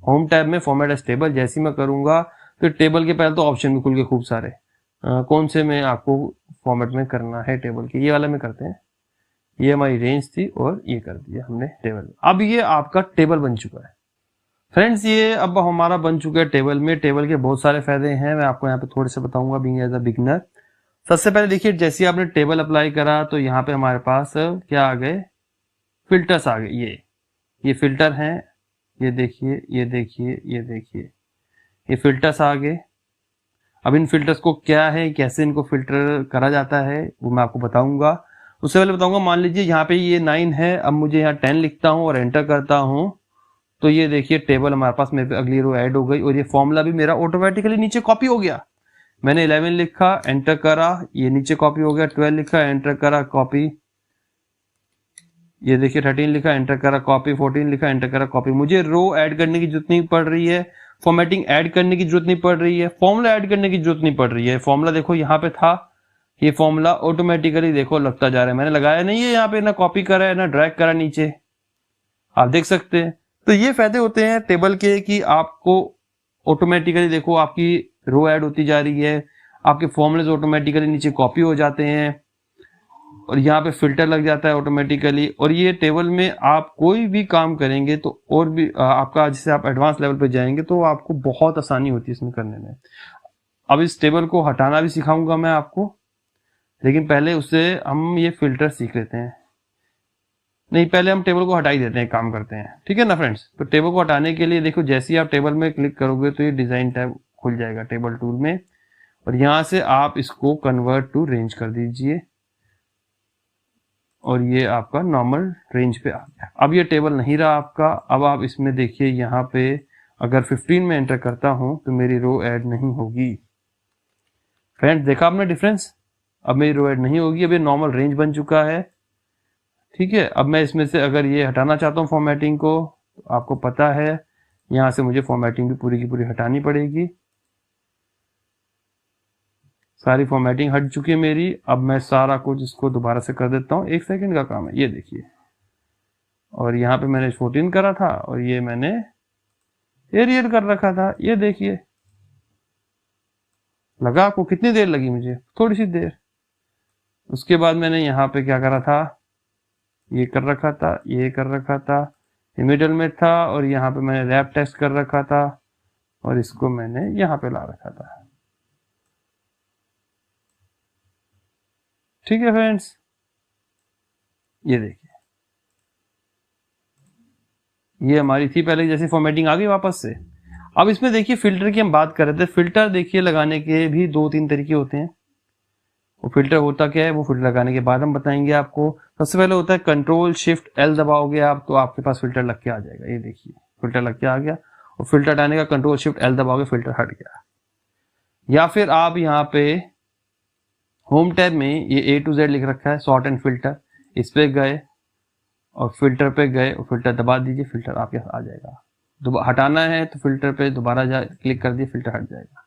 होम टैब में फॉर्मेट एज टेबल। जैसे मैं करूंगा तो टेबल के पहले तो ऑप्शन भी खुल के खूब सारे, कौन से में आपको फॉर्मेट में करना है टेबल के, ये वाला में करते हैं। ये हमारी रेंज थी और ये कर दिया हमने टेबल। अब ये आपका टेबल बन चुका है फ्रेंड्स, ये अब हमारा बन चुका है टेबल में। टेबल के बहुत सारे फायदे हैं, मैं आपको यहाँ पे थोड़े से बताऊंगा बीइंग एज अ बिगिनर। सबसे पहले देखिए, जैसे आपने टेबल अप्लाई करा तो यहाँ पे हमारे पास क्या आ गए, फिल्टर्स आ गए। ये फिल्टर हैं, ये देखिए, ये देखिए, ये देखिए, ये फिल्टर्स आ गए। अब इन फिल्टर्स को क्या है, कैसे इनको फिल्टर करा जाता है, वो मैं आपको बताऊंगा। उससे पहले बताऊंगा, मान लीजिए यहाँ पे ये 9 है, अब मुझे यहाँ 10 लिखता हूँ और एंटर करता हूँ, तो ये देखिए टेबल हमारे पास मेरे पे अगली रो ऐड हो गई और ये फॉर्मूला भी मेरा ऑटोमेटिकली नीचे कॉपी हो गया। मैंने 11 लिखा, एंटर करा, ये नीचे कॉपी हो गया। 12 लिखा, एंटर करा, कॉपी। ये देखिए 13 लिखा, एंटर करा, कॉपी। 14 लिखा, एंटर करा, कॉपी। मुझे रो ऐड करने की जरूरत नहीं पड़ रही है, फॉर्मेटिंग ऐड करने की जरूरत नहीं पड़ रही है, फॉर्मूला ऐड करने की जरूरत नहीं पड़ रही है। फॉर्मूला देखो यहाँ पे था, ये फॉर्मूला ऑटोमेटिकली देखो लगता जा रहा है। मैंने लगाया नहीं है यहाँ पे, ना कॉपी करा है ना ड्रैग करा नीचे, आप देख सकते हैं। तो ये फायदे होते हैं टेबल के कि आपको ऑटोमेटिकली देखो आपकी रो ऐड होती जा रही है, आपके फॉर्मूलेज ऑटोमेटिकली नीचे कॉपी हो जाते हैं और यहाँ पे फिल्टर लग जाता है ऑटोमेटिकली। और ये टेबल में आप कोई भी काम करेंगे तो और भी आपका, जैसे आप एडवांस लेवल पे जाएंगे तो आपको बहुत आसानी होती है इसमें करने में। अब इस टेबल को हटाना भी सिखाऊंगा मैं आपको, लेकिन पहले उससे हम ये फिल्टर सीख लेते हैं। नहीं, पहले हम टेबल को हटा ही देते हैं, काम करते हैं, ठीक है ना फ्रेंड्स। तो टेबल को हटाने के लिए देखो, जैसे ही आप टेबल में क्लिक करोगे तो ये डिजाइन टैब खुल जाएगा टेबल टूल में, और यहां से आप इसको कन्वर्ट टू रेंज कर दीजिए और ये आपका नॉर्मल रेंज पे आ गया। अब ये टेबल नहीं रहा आपका। अब आप इसमें देखिए, यहाँ पे अगर 15 में एंटर करता हूं तो मेरी रो ऐड नहीं होगी। फ्रेंड्स देखा आपने डिफरेंस, अब मेरी रो ऐड नहीं होगी, अब ये नॉर्मल रेंज बन चुका है, ठीक है। अब मैं इसमें से अगर ये हटाना चाहता हूँ फॉर्मेटिंग को, तो आपको पता है यहां से मुझे फॉर्मेटिंग भी पूरी की पूरी हटानी पड़ेगी। सारी फॉर्मेटिंग हट चुकी है मेरी। अब मैं सारा कुछ इसको दोबारा से कर देता हूँ, 1 सेकंड का काम है, ये देखिए। और यहाँ पे मैंने 14 करा था और ये मैंने एरियल कर रखा था, ये देखिए। लगा आपको कितनी देर लगी मुझे? थोड़ी सी देर। उसके बाद मैंने यहाँ पे क्या करा था, ये कर रखा था, ये कर रखा था, ये मिडल में था, और यहाँ पे मैंने रैप टेक्स्ट कर रखा था और इसको मैंने यहाँ पे ला रखा था, ठीक है फ्रेंड्स। ये देखिए, ये हमारी थी पहले जैसी फॉर्मेटिंग, आ गई वापस से। अब इसमें देखिए फिल्टर की हम बात कर रहे थे। फिल्टर देखिए लगाने के भी 2-3 तरीके होते हैं। वो फिल्टर होता क्या है, वो फिल्टर लगाने के बाद हम बताएंगे आपको। सबसे पहले होता है कंट्रोल शिफ्ट एल दबाओगे आप तो आपके पास फिल्टर लग के आ जाएगा, ये देखिए फिल्टर लग के आ गया। और फिल्टर हटाने का कंट्रोल शिफ्ट एल दबाओगे, फिल्टर हट गया। या फिर आप यहाँ पे होम टैब में ये A to Z लिख रखा है, सॉर्ट एंड फिल्टर, इस पे गए और फिल्टर पे गए और फिल्टर दबा दीजिए, फिल्टर आपके आ जाएगा। हटाना है तो फिल्टर पे दोबारा क्लिक कर दिए, फिल्टर हट जाएगा,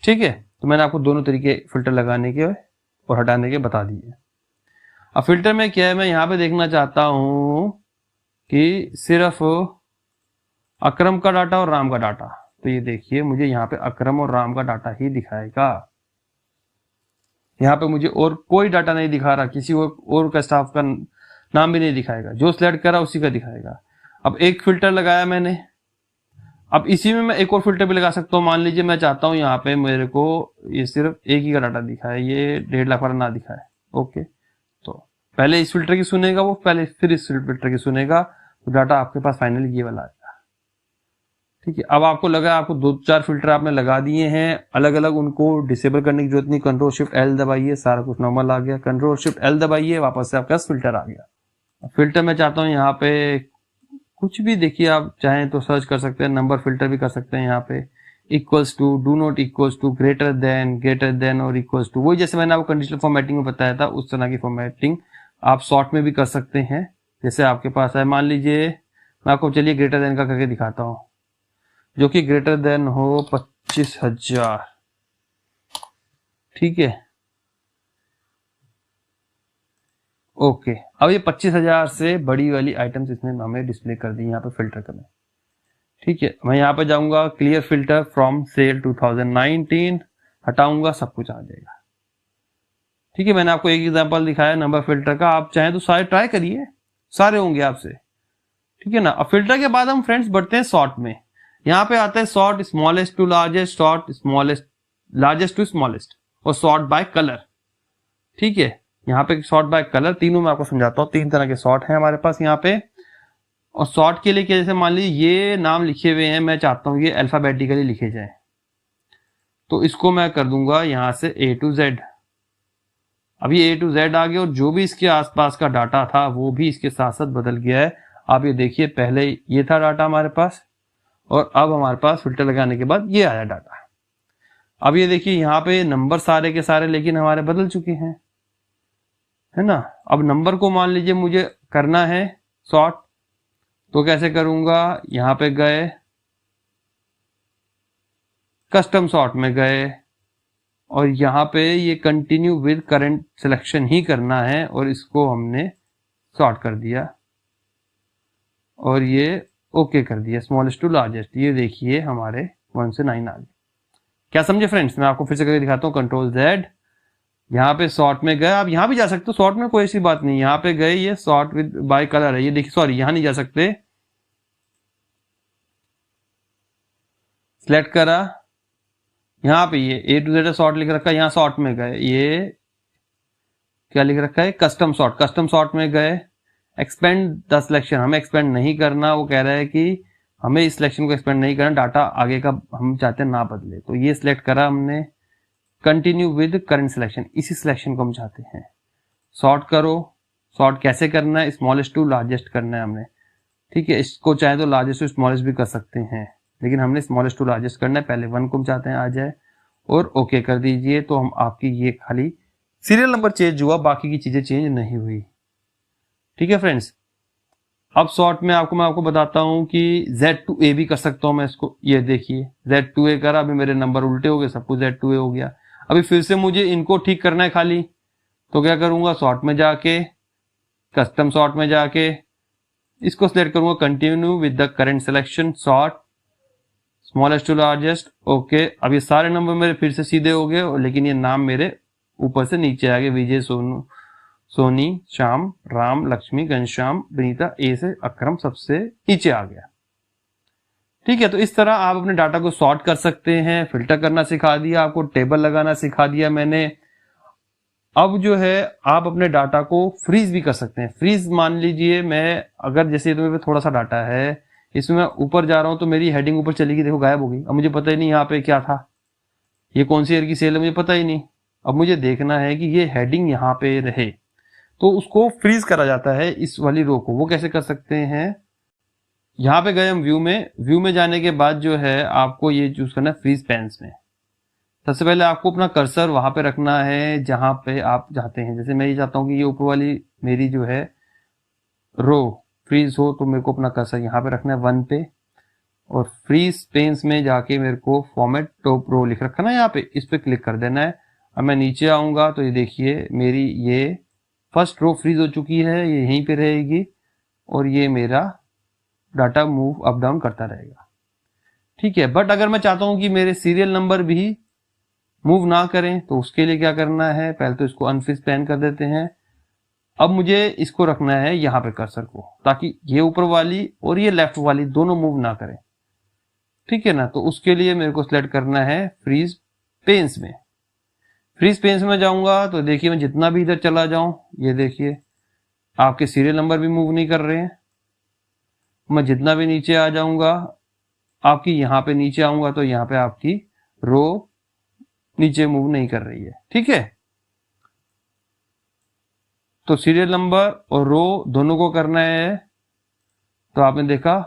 ठीक है। तो मैंने आपको दोनों तरीके फिल्टर लगाने के और हटाने के बता दिए। अब फिल्टर में क्या है, मैं यहाँ पे देखना चाहता हूं कि सिर्फ अकरम का डाटा और राम का डाटा। तो ये देखिए मुझे यहाँ पे अकरम और राम का डाटा ही दिखाएगा। यहाँ पे मुझे और कोई डाटा नहीं दिखा रहा, किसी और का स्टाफ का नाम भी नहीं दिखाएगा, जो सिलेक्ट करा उसी का दिखाएगा। अब एक फिल्टर लगाया मैंने, अब इसी में मैं एक और फिल्टर भी लगा सकता हूँ। मान लीजिए मैं चाहता हूँ यहाँ पे मेरे को ये सिर्फ एक ही का डाटा दिखाए, ये 1.5 लाख वाला ना दिखाए, ओके। तो पहले इस फिल्टर की सुनेगा वो, पहले फिर इस फिल्टर की सुनेगा, तो डाटा आपके पास फाइनली ये वाला आएगा, ठीक है। अब आपको लगा आपको 2-4 फिल्टर आपने लगा दिए हैं अलग अलग, उनको डिसेबल करने की जरूरत नहीं। कंट्रोल शिफ्ट एल दबाइए, सारा कुछ नॉर्मल आ गया। कंट्रोल शिफ्ट एल दबाइए, वापस से आपके पास फिल्टर आ गया। फिल्टर में चाहता हूँ यहाँ पे कुछ भी, देखिए आप चाहें तो सर्च कर सकते हैं, नंबर फिल्टर भी कर सकते हैं। यहाँ पे equals to, do not equals to, greater than और इक्वल्स टू, वही जैसे मैंने आपको कंडीशनल फॉर्मेटिंग में बताया था उस तरह की फॉर्मेटिंग आप शॉर्ट में भी कर सकते हैं। जैसे आपके पास है, मान लीजिए मैं आपको चलिए ग्रेटर देन का करके दिखाता हूँ, जो कि ग्रेटर देन हो 25,000, ठीक है, ओके। अब ये 25,000 से बड़ी वाली आइटम्स इसने हमें डिस्प्ले कर दी यहाँ पे फिल्टर करने, ठीक है। मैं यहाँ पे जाऊंगा क्लियर फिल्टर फ्रॉम सेल 2019, हटाऊंगा, सब कुछ आ जाएगा, ठीक है। मैंने आपको एक एग्जांपल दिखाया नंबर फिल्टर का, आप चाहें तो सारे ट्राई करिए, सारे होंगे आपसे, ठीक है ना। अब फिल्टर के बाद हम फ्रेंड्स बढ़ते हैं सॉर्ट में। यहाँ पे आता है sort smallest to largest, sort smallest largest to smallest, और सॉर्ट बाय कलर, ठीक है। यहाँ पे सॉर्ट बाय कलर, तीनों मैं आपको समझाता हूँ। 3 तरह के सॉर्ट हैं हमारे पास यहाँ पे। और सॉर्ट के लिए क्या, जैसे मान लीजिए ये नाम लिखे हुए हैं, मैं चाहता हूँ ये अल्फाबेटिकली लिखे जाए, तो इसको मैं कर दूंगा यहां से A to Z। अब ये A to Z आ गया और जो भी इसके आसपास का डाटा था वो भी इसके साथ साथ बदल गया है। आप ये देखिए, पहले ये था डाटा हमारे पास और अब हमारे पास फिल्टर लगाने के बाद ये आया डाटा। अब ये देखिए यहाँ पे नंबर सारे के सारे लेकिन हमारे बदल चुके हैं, है ना। अब नंबर को मान लीजिए मुझे करना है सॉर्ट, तो कैसे करूंगा, यहाँ पे गए, कस्टम सॉर्ट में गए और यहाँ पे ये कंटिन्यू विद करंट सिलेक्शन ही करना है और इसको हमने सॉर्ट कर दिया और ये ओके कर दिया, स्मॉलेस्ट टू लार्जेस्ट। ये देखिए हमारे 1 से 9 आ गए। क्या समझे फ्रेंड्स? मैं आपको फिर से करके दिखाता हूँ। कंट्रोल Z, यहाँ पे सॉर्ट में गए, आप यहाँ भी जा सकते हो, सॉर्ट में कोई ऐसी बात नहीं। यहाँ पे गए, ये सॉर्ट विद बाय कलर है, ये देखिए, सॉरी यहाँ नहीं जा सकते, सिलेक्ट करा, यहाँ पे ये A to Z सॉर्ट लिख रखा है, यहाँ सॉर्ट में गए, ये क्या लिख रखा है, कस्टम सॉर्ट, कस्टम सॉर्ट में गए, एक्सपेंड द सिलेक्शन, हमें एक्सपेंड नहीं करना, वो कह रहा है कि हमें इस सिलेक्शन को एक्सपेंड नहीं करना, डाटा आगे का हम चाहते हैं ना बदले, तो ये सिलेक्ट करा हमने, कंटिन्यू विद करंट सिलेक्शन, इसी सिलेक्शन को हम चाहते हैं। सॉर्ट करो, सॉर्ट कैसे करना है, स्मॉलेस्ट टू लार्जेस्ट करना है हमने, ठीक है। इसको चाहे तो लार्जेस्ट टू स्मॉलेस्ट भी कर सकते हैं, लेकिन हमने स्मॉलेस्ट टू लार्जेस्ट करना है। पहले 1 को हम चाहते हैं आ जाए और ओके कर दीजिए, तो हम आपकी ये खाली सीरियल नंबर चेंज हुआ, बाकी की चीजें चेंज नहीं हुई, ठीक है फ्रेंड्स। अब सॉर्ट में मैं आपको बताता हूं कि Z to A भी कर सकता हूं मैं इसको। ये देखिए Z to A करा, अभी मेरे नंबर उल्टे हो गए, सब कुछ Z to A हो गया। अभी फिर से मुझे इनको ठीक करना है खाली, तो क्या करूंगा, सॉर्ट में जाके, कस्टम सॉर्ट में जाके इसको सिलेक्ट करूंगा, continue with the current selection, sort smallest to largest, okay. अब ये सारे नंबर मेरे फिर से सीधे हो गए, लेकिन ये नाम मेरे ऊपर से नीचे आ गए, विजय, सोनू, सोनी, श्याम, राम, लक्ष्मी, घनश्याम, विनीता, ए से अक्रम सबसे नीचे आ गया, ठीक है। तो इस तरह आप अपने डाटा को सॉर्ट कर सकते हैं। फिल्टर करना सिखा दिया आपको, टेबल लगाना सिखा दिया मैंने। अब जो है आप अपने डाटा को फ्रीज भी कर सकते हैं। फ्रीज मान लीजिए, मैं अगर जैसे मेरे पे थोड़ा सा डाटा है, इसमें मैं ऊपर जा रहा हूं तो मेरी हेडिंग ऊपर चली गई, देखो गायब हो गई। अब मुझे पता ही नहीं यहाँ पे क्या था, ये कौन सी ईयर की सेल है मुझे पता ही नहीं। अब मुझे देखना है कि ये हेडिंग यहाँ पे रहे, तो उसको फ्रीज करा जाता है इस वाली रो को। वो कैसे कर सकते हैं, यहाँ पे गए हम व्यू में जाने के बाद जो है आपको ये चूज करना है फ्रीज पेन्स में। सबसे पहले आपको अपना कर्सर वहां पे रखना है जहां पे आप चाहते हैं। जैसे मैं ये चाहता हूं कि ये ऊपर वाली मेरी जो है रो फ्रीज हो, तो मेरे को अपना कर्सर यहाँ पे रखना है 1 पे, और फ्रीज पेन्स में जाके मेरे को फॉर्मेट टॉप रो लिख रखा ना यहाँ पे, इस पे क्लिक कर देना है। अब मैं नीचे आऊंगा तो ये देखिए मेरी ये फर्स्ट रो फ्रीज हो चुकी है, ये यहीं पे रहेगी और ये मेरा डाटा मूव अप डाउन करता रहेगा, ठीक है। बट अगर मैं चाहता हूं कि मेरे सीरियल नंबर भी मूव ना करें, तो उसके लिए क्या करना है, पहले तो इसको अनफ्रीज पेन कर देते हैं। अब मुझे इसको रखना है यहाँ पे कर्सर को, ताकि ये ऊपर वाली और ये लेफ्ट वाली दोनों मूव ना करें, ठीक है ना। तो उसके लिए मेरे को सिलेक्ट करना है फ्रीज पेन्स में। फ्रीज पेन्स में जाऊंगा तो देखिए मैं जितना भी इधर चला जाऊं, ये देखिए आपके सीरियल नंबर भी मूव नहीं कर रहे हैं। मैं जितना भी नीचे आ जाऊंगा, आपकी यहाँ पे नीचे आऊंगा तो यहाँ पे आपकी रो नीचे मूव नहीं कर रही है, ठीक है। तो सीरियल नंबर और रो दोनों को करना है, तो आपने देखा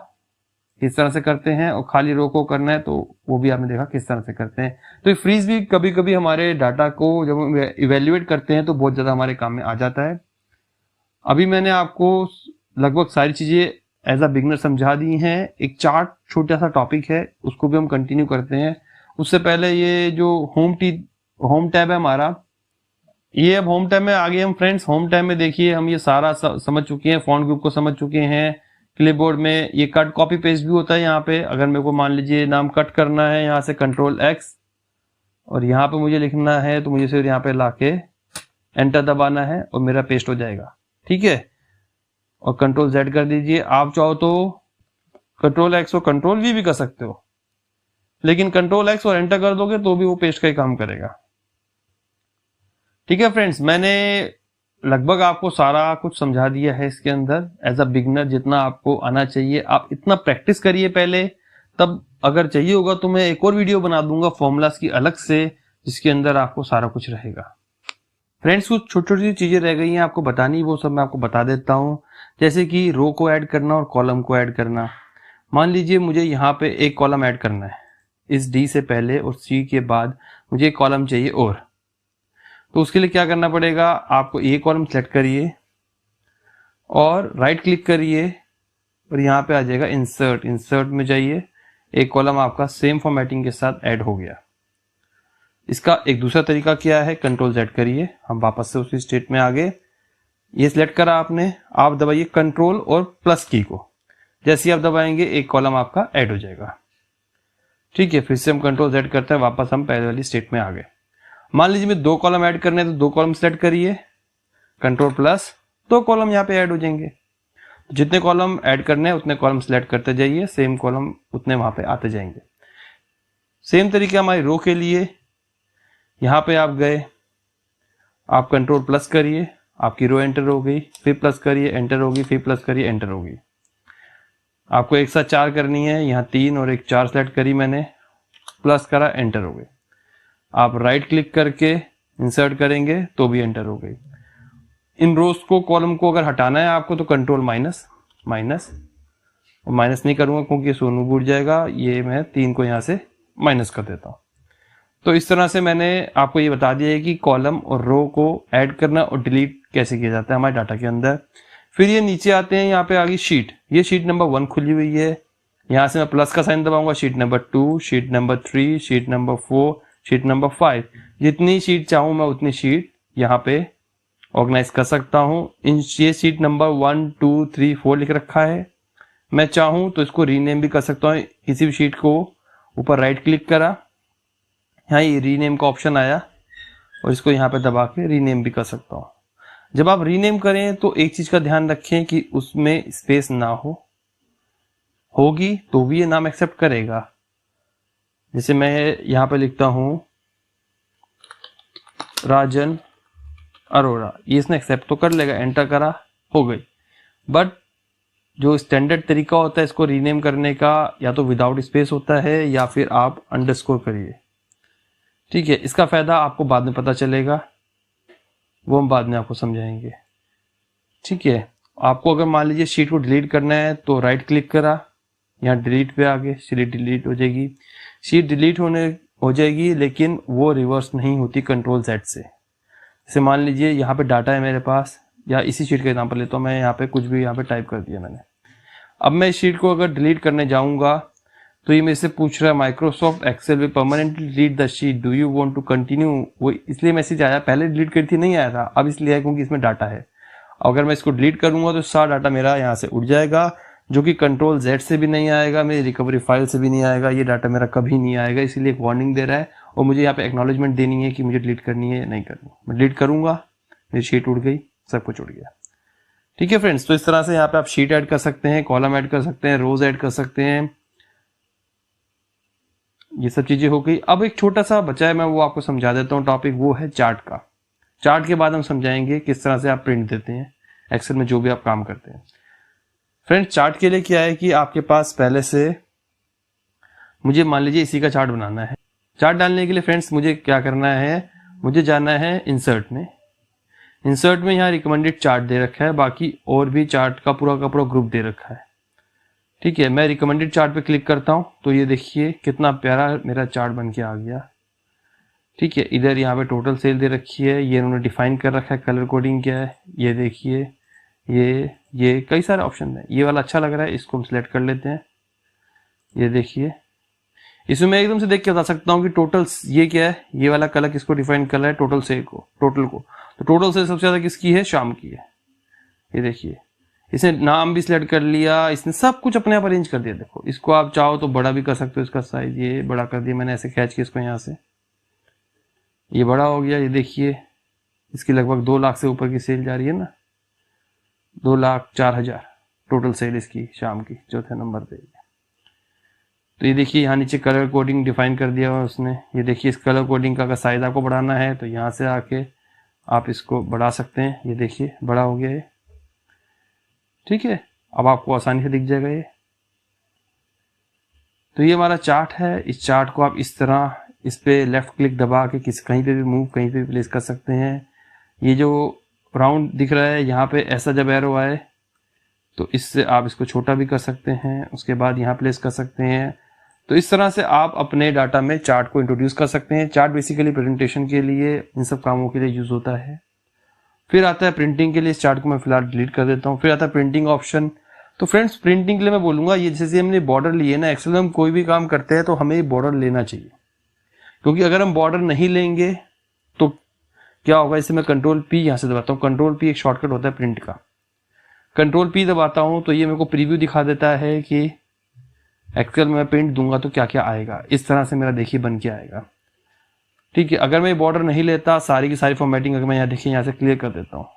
किस तरह से करते हैं, और खाली रो को करना है तो वो भी आपने देखा किस तरह से करते हैं। तो ये फ्रीज भी कभी कभी हमारे डाटा को जब हम इवेल्युएट करते हैं तो बहुत ज्यादा हमारे काम में आ जाता है। अभी मैंने आपको लगभग सारी चीजें एज अ बिगनर समझा दी हैं। एक चार्ट छोटा सा टॉपिक है, उसको भी हम कंटिन्यू करते हैं। उससे पहले ये जो होम टैब है हमारा, ये अब होम टैब में आ गए हम फ्रेंड्स। होम टैब में देखिए हम ये सारा समझ चुके हैं, फॉन्ट ग्रुप को समझ चुके हैं। क्लिपबोर्ड में ये कट कॉपी पेस्ट भी होता है यहाँ पे। अगर मेरे को मान लीजिए नाम कट करना है, यहाँ से कंट्रोल X और यहाँ पे मुझे लिखना है, तो मुझे सिर्फ यहाँ पे लाके एंटर दबाना है और मेरा पेस्ट हो जाएगा, ठीक है। और कंट्रोल Z कर दीजिए। आप चाहो तो कंट्रोल X और कंट्रोल V भी कर सकते हो, लेकिन कंट्रोल X और एंटर कर दोगे तो भी वो पेस्ट का ही काम करेगा, ठीक है फ्रेंड्स। मैंने लगभग आपको सारा कुछ समझा दिया है इसके अंदर एज अ बिगनर, जितना आपको आना चाहिए। आप इतना प्रैक्टिस करिए पहले, तब अगर चाहिए होगा तो मैं एक और वीडियो बना दूंगा फॉर्मूलाज की अलग से, जिसके अंदर आपको सारा कुछ रहेगा। फ्रेंड्स कुछ छोटी छोटी चीजें रह गई हैं आपको बतानी, वो सब मैं आपको बता देता हूँ। जैसे कि रो को ऐड करना और कॉलम को ऐड करना। मान लीजिए मुझे यहाँ पे एक कॉलम ऐड करना है, इस डी से पहले और सी के बाद मुझे एक कॉलम चाहिए और, तो उसके लिए क्या करना पड़ेगा, आपको ये कॉलम सेलेक्ट करिए और राइट क्लिक करिए और यहाँ पे आ जाएगा इंसर्ट। इंसर्ट में जाइए, एक कॉलम आपका सेम फॉर्मेटिंग के साथ ऐड हो गया। इसका एक दूसरा तरीका क्या है, कंट्रोल Z करिए, हम वापस से उसी स्टेट में आ गए। ये सिलेक्ट करा आपने, आप दबाइए कंट्रोल और प्लस की को, जैसे ही आप दबाएंगे एक कॉलम आपका ऐड हो जाएगा। ठीक है, फिर से हम कंट्रोल Z करते हैं, वापस हम पहले वाली स्टेट में आ गए। मान लीजिए मैं 2 कॉलम ऐड करने हैं तो 2 कॉलम सेलेक्ट करिए, कंट्रोल प्लस, 2 कॉलम यहाँ पे ऐड हो जाएंगे। जितने कॉलम ऐड करने हैं उतने कॉलम सेलेक्ट करते जाइए, सेम कॉलम उतने वहां पे आते जाएंगे। सेम तरीके हमारी रो के लिए, यहाँ पे आप गए, आप कंट्रोल प्लस करिए, आपकी रो एंटर हो गई, फिर प्लस करिए एंटर होगी, फिर प्लस करिए एंटर होगी। आपको एक साथ 4 करनी है, यहाँ 3 और एक 4 सेलेक्ट करी मैंने, प्लस करा एंटर हो गई। आप राइट क्लिक करके इंसर्ट करेंगे तो भी एंटर हो गई। इन रोज को कॉलम को अगर हटाना है आपको तो कंट्रोल माइनस, माइनस और माइनस नहीं करूंगा क्योंकि सोनू बूट जाएगा, ये मैं 3 को यहाँ से माइनस कर देता हूँ। तो इस तरह से मैंने आपको ये बता दिया है कि कॉलम और रो को ऐड करना और डिलीट कैसे किया जाता है हमारे डाटा के अंदर। फिर ये नीचे आते हैं, यहाँ पे आ गई शीट, ये शीट नंबर 1 खुली हुई है, यहाँ से मैं प्लस का साइन दबाऊंगा, sheet number 2, sheet number 3, sheet number 4, sheet number 5, जितनी शीट चाहूं मैं उतनी शीट यहाँ पे ऑर्गेनाइज कर सकता हूँ। ये शीट नंबर 1, 2, 3, 4 लिख रखा है, मैं चाहूं तो इसको रीनेम भी कर सकता हूँ। किसी भी शीट को ऊपर राइट क्लिक करा, यहाँ ये रीनेम का ऑप्शन आया और इसको यहाँ पे दबा के रीनेम भी कर सकता हूँ। जब आप रीनेम करें तो एक चीज का ध्यान रखें कि उसमें स्पेस ना हो, होगी तो भी ये नाम एक्सेप्ट करेगा। जैसे मैं यहाँ पे लिखता हूं राजन अरोड़ा, ये इसने एक्सेप्ट तो कर लेगा, एंटर करा, हो गई। बट जो स्टैंडर्ड तरीका होता है इसको रीनेम करने का, या तो विदाउट स्पेस होता है या फिर आप अंडरस्कोर करिए। ठीक है, इसका फायदा आपको बाद में पता चलेगा, वो हम बाद में आपको समझाएंगे। ठीक है, आपको अगर मान लीजिए शीट को डिलीट करना है तो राइट क्लिक करा, यहाँ डिलीट पे आगे, शीट डिलीट हो जाएगी। शीट डिलीट हो जाएगी लेकिन वो रिवर्स नहीं होती कंट्रोल Z से। जैसे मान लीजिए यहाँ पे डाटा है मेरे पास, या इसी शीट का एग्जांपल लेता हूँ मैं, यहाँ पे कुछ भी यहाँ पे टाइप कर दिया मैंने। अब मैं इस शीट को अगर डिलीट करने जाऊंगा तो ये मेरे से पूछ रहा है Microsoft Excel will permanently delete the sheet, do you want to continue. वो इसलिए मैसेज आया, पहले डिलीट करी थी नहीं आया था, अब इसलिए है क्योंकि इसमें डाटा है। अगर मैं इसको डिलीट करूंगा तो सारा डाटा मेरा यहाँ से उड़ जाएगा, जो कि कंट्रोल Z से भी नहीं आएगा, मेरी रिकवरी फाइल से भी नहीं आएगा, ये डाटा मेरा कभी नहीं आएगा। इसीलिए एक वार्निंग दे रहा है और मुझे यहाँ पे एक्नॉलेजमेंट देनी है कि मुझे डिलीट करनी है या नहीं करनी। मैं डिलीट करूंगा, मेरी शीट उड़ गई, सब कुछ उड़ गया। ठीक है फ्रेंड्स, तो इस तरह से यहाँ पे आप शीट ऐड कर सकते हैं, कॉलम ऐड कर सकते हैं, रोज ऐड कर सकते हैं, ये सब चीजें हो गई। अब एक छोटा सा बचा है, मैं वो आपको समझा देता हूँ टॉपिक, वो है चार्ट का। चार्ट के बाद हम समझाएंगे किस तरह से आप प्रिंट देते हैं एक्सेल में जो भी आप काम करते हैं। फ्रेंड्स, चार्ट के लिए क्या है कि आपके पास पहले से, मुझे मान लीजिए इसी का चार्ट बनाना है। चार्ट डालने के लिए फ्रेंड्स मुझे क्या करना है, मुझे जाना है इंसर्ट में। इंसर्ट में यहाँ रिकमेंडेड चार्ट दे रखा है, बाकी और भी चार्ट का पूरा ग्रुप दे रखा है। ठीक है, मैं रिकमेंडेड चार्ट पे क्लिक करता हूँ तो ये देखिए कितना प्यारा मेरा चार्ट बन के आ गया। ठीक है, इधर यहाँ पे टोटल सेल दे रखी है, ये उन्होंने डिफाइन कर रखा है, कलर कोडिंग क्या है ये देखिए, ये कई सारे ऑप्शन है। ये वाला अच्छा लग रहा है, इसको हम सिलेक्ट कर लेते हैं। ये देखिए, इसमें मैं एकदम से देख के बता सकता हूँ कि टोटल ये क्या है, ये वाला कलर किसको डिफाइन कर रहा है, टोटल सेल को, टोटल को। तो टोटल सेल सबसे ज्यादा किसकी है, शाम की है। ये देखिए, इसने नाम भी सिलेक्ट कर लिया, इसने सब कुछ अपने आप अरेंज कर दिया। देखो, इसको आप चाहो तो बड़ा भी कर सकते हो, इसका साइज ये बड़ा कर दिया मैंने, ऐसे खींच के इसको यहाँ से, ये बड़ा हो गया। ये देखिए, इसकी लगभग 2 लाख से ऊपर की सेल जा रही है ना, 2,04,000 टोटल सेल इसकी शाम की, चौथे नंबर पे। तो ये देखिए, यहाँ नीचे कलर कोडिंग डिफाइन कर दिया हुआ उसने। ये देखिए, इस कलर कोडिंग का अगर साइज आपको बढ़ाना है तो यहाँ से आके आप इसको बढ़ा सकते हैं। ये देखिए, बड़ा हो गया ये। ठीक है, अब आपको आसानी से दिख जाएगा ये। तो ये हमारा चार्ट है। इस चार्ट को आप इस तरह इस पे लेफ्ट क्लिक दबा के कहीं पे भी मूव, कहीं पे भी प्लेस कर सकते हैं। ये जो राउंड दिख रहा है यहाँ पे ऐसा जब एरो आए तो इससे आप इसको छोटा भी कर सकते हैं, उसके बाद यहाँ प्लेस कर सकते हैं। तो इस तरह से आप अपने डाटा में चार्ट को इंट्रोड्यूस कर सकते हैं। चार्ट बेसिकली प्रेजेंटेशन के लिए, इन सब कामों के लिए यूज होता है। फिर आता है प्रिंटिंग के लिए। इस चार्ट को मैं फिलहाल डिलीट कर देता हूँ। फिर आता है प्रिंटिंग ऑप्शन। तो फ्रेंड्स प्रिंटिंग के लिए मैं बोलूंगा, ये जैसे हमने बॉर्डर लिए ना, एक्सेल में हम कोई भी काम करते हैं तो हमें बॉर्डर लेना चाहिए, क्योंकि अगर हम बॉर्डर नहीं लेंगे तो क्या होगा। इसे मैं कंट्रोल पी यहाँ से दबाता हूँ। कंट्रोल पी एक शॉर्टकट होता है प्रिंट का। कंट्रोल पी दबाता हूँ तो ये मेरे को प्रीव्यू दिखा देता है कि एक्सेल में प्रिंट दूंगा तो क्या क्या आएगा। इस तरह से मेरा देखिए बन के आएगा। ठीक है, अगर मैं बॉर्डर नहीं लेता, सारी की सारी फॉर्मेटिंग अगर मैं यहाँ देखिए यहाँ से क्लियर कर देता हूँ,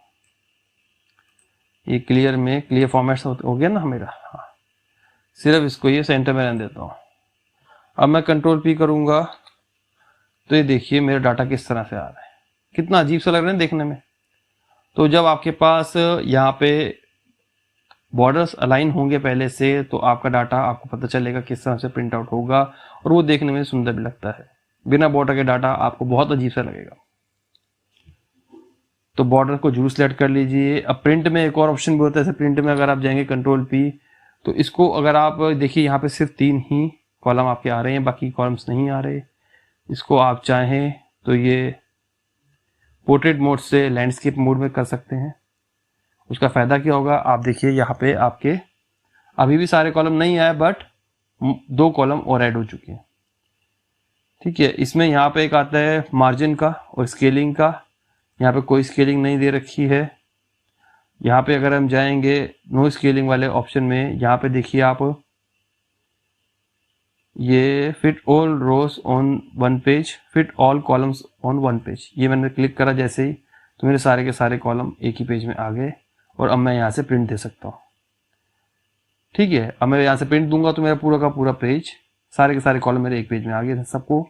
ये क्लियर में क्लियर फॉर्मेट हो गया ना मेरा। हाँ, सिर्फ इसको ये सेंटर में रहने देता हूँ। अब मैं कंट्रोल पी करूंगा तो ये देखिए मेरा डाटा किस तरह से आ रहा है, कितना अजीब सा लग रहा है देखने में। तो जब आपके पास यहाँ पे बॉर्डर्स अलाइन होंगे पहले से, तो आपका डाटा आपको पता चलेगा किस तरह से प्रिंट आउट होगा, और वो देखने में सुंदर भी लगता है। बिना बॉर्डर के डाटा आपको बहुत अजीब सा लगेगा। तो बॉर्डर को जरूर सेलेक्ट कर लीजिए। अब प्रिंट में एक और ऑप्शन भी होता है। जैसे प्रिंट में अगर आप जाएंगे कंट्रोल पी, तो इसको अगर आप देखिए यहाँ पे सिर्फ 3 ही कॉलम आपके आ रहे हैं, बाकी कॉलम्स नहीं आ रहे। इसको आप चाहें तो ये पोर्ट्रेट मोड से लैंडस्केप मोड में कर सकते हैं। उसका फायदा क्या होगा, आप देखिए यहाँ पे आपके अभी भी सारे कॉलम नहीं आए, बट 2 कॉलम और ऐड हो चुके हैं। ठीक है, इसमें यहाँ पे एक आता है मार्जिन का और स्केलिंग का। यहाँ पे कोई स्केलिंग नहीं दे रखी है। यहाँ पे अगर हम जाएंगे नो स्केलिंग वाले ऑप्शन में, यहाँ पे देखिए आप ये fit all rows on 1 page, fit all columns on 1 page, ये मैंने क्लिक करा जैसे ही, तो मेरे सारे के सारे कॉलम एक ही पेज में आ गए। और अब मैं यहाँ से प्रिंट दे सकता हूँ। ठीक है, अब मैं यहाँ से प्रिंट दूंगा तो मेरा पूरा का पूरा पेज, सारे के सारे कॉलम मेरे एक पेज में आ गए। सबको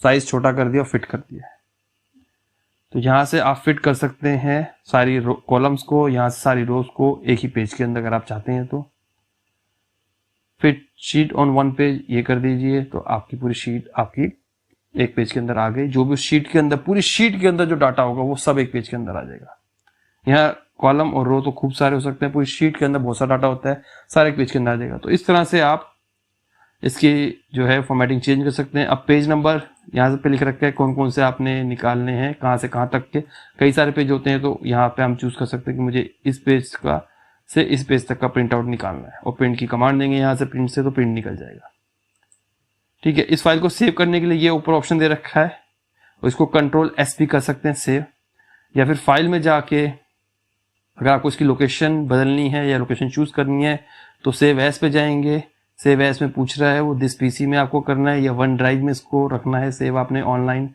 साइज छोटा कर दिया, फिट कर दिया। तो यहाँ से आप फिट कर सकते हैं सारी कॉलम्स को, यहाँ से सारी रोज को एक ही पेज के अंदर अगर आप चाहते हैं तो। फिट शीट ऑन 1 पेज ये कर दीजिए, तो आपकी पूरी शीट आपकी एक पेज के अंदर आ गई। जो भी शीट के अंदर, पूरी शीट के अंदर जो डाटा होगा वो सब एक पेज के अंदर आ जाएगा। यहाँ कॉलम और रो तो खूब सारे हो सकते हैं, पूरी शीट के अंदर बहुत सारा डाटा होता है, सारे एक पेज के अंदर आ जाएगा। तो इस तरह से आप इसकी जो है फॉर्मेटिंग चेंज कर सकते हैं। अब पेज नंबर यहाँ पे लिख रखा है कौन कौन से आपने निकालने हैं, कहाँ से कहाँ तक के। कई सारे पेज होते हैं तो यहाँ पे हम चूज कर सकते हैं कि मुझे इस पेज का से इस पेज तक का प्रिंट आउट निकालना है, और प्रिंट की कमांड देंगे यहाँ से प्रिंट से, तो प्रिंट निकल जाएगा। ठीक है, इस फाइल को सेव करने के लिए ये ऊपर ऑप्शन दे रखा है, और इसको कंट्रोल एस भी कर सकते हैं सेव, या फिर फाइल में जाके अगर आपको इसकी लोकेशन बदलनी है या लोकेशन चूज करनी है तो सेव एज पे जाएंगे। सेव एज में पूछ रहा है वो दिस पीसी में आपको करना है या वन ड्राइव में इसको रखना है सेव आपने ऑनलाइन।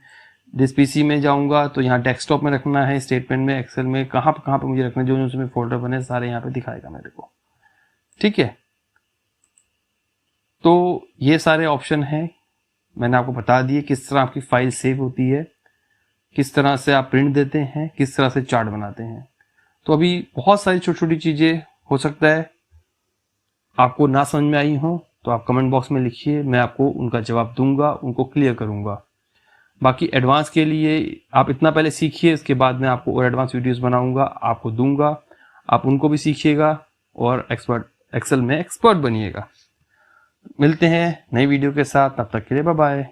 दिस पीसी में जाऊंगा तो यहाँ डेस्कटॉप में रखना है, स्टेटमेंट में, एक्सेल में, कहाँ पे मुझे रखना है, जो उसमें फोल्डर बने सारे यहाँ पे दिखाएगा मेरे को। ठीक है, तो ये सारे ऑप्शन हैं, मैंने आपको बता दिए किस तरह आपकी फाइल सेव होती है, किस तरह से आप प्रिंट देते हैं, किस तरह से चार्ट बनाते हैं। तो अभी बहुत सारी छोटी छोटी चीजें हो सकता है आपको ना समझ में आई हो, तो आप कमेंट बॉक्स में लिखिए, मैं आपको उनका जवाब दूंगा, उनको क्लियर करूंगा। बाकी एडवांस के लिए आप इतना पहले सीखिए, इसके बाद मैं आपको और एडवांस वीडियोस बनाऊंगा, आपको दूंगा, आप उनको भी सीखिएगा और एक्सेल में एक्सपर्ट बनिएगा। मिलते हैं नई वीडियो के साथ, तब तक के लिए बाय बाय।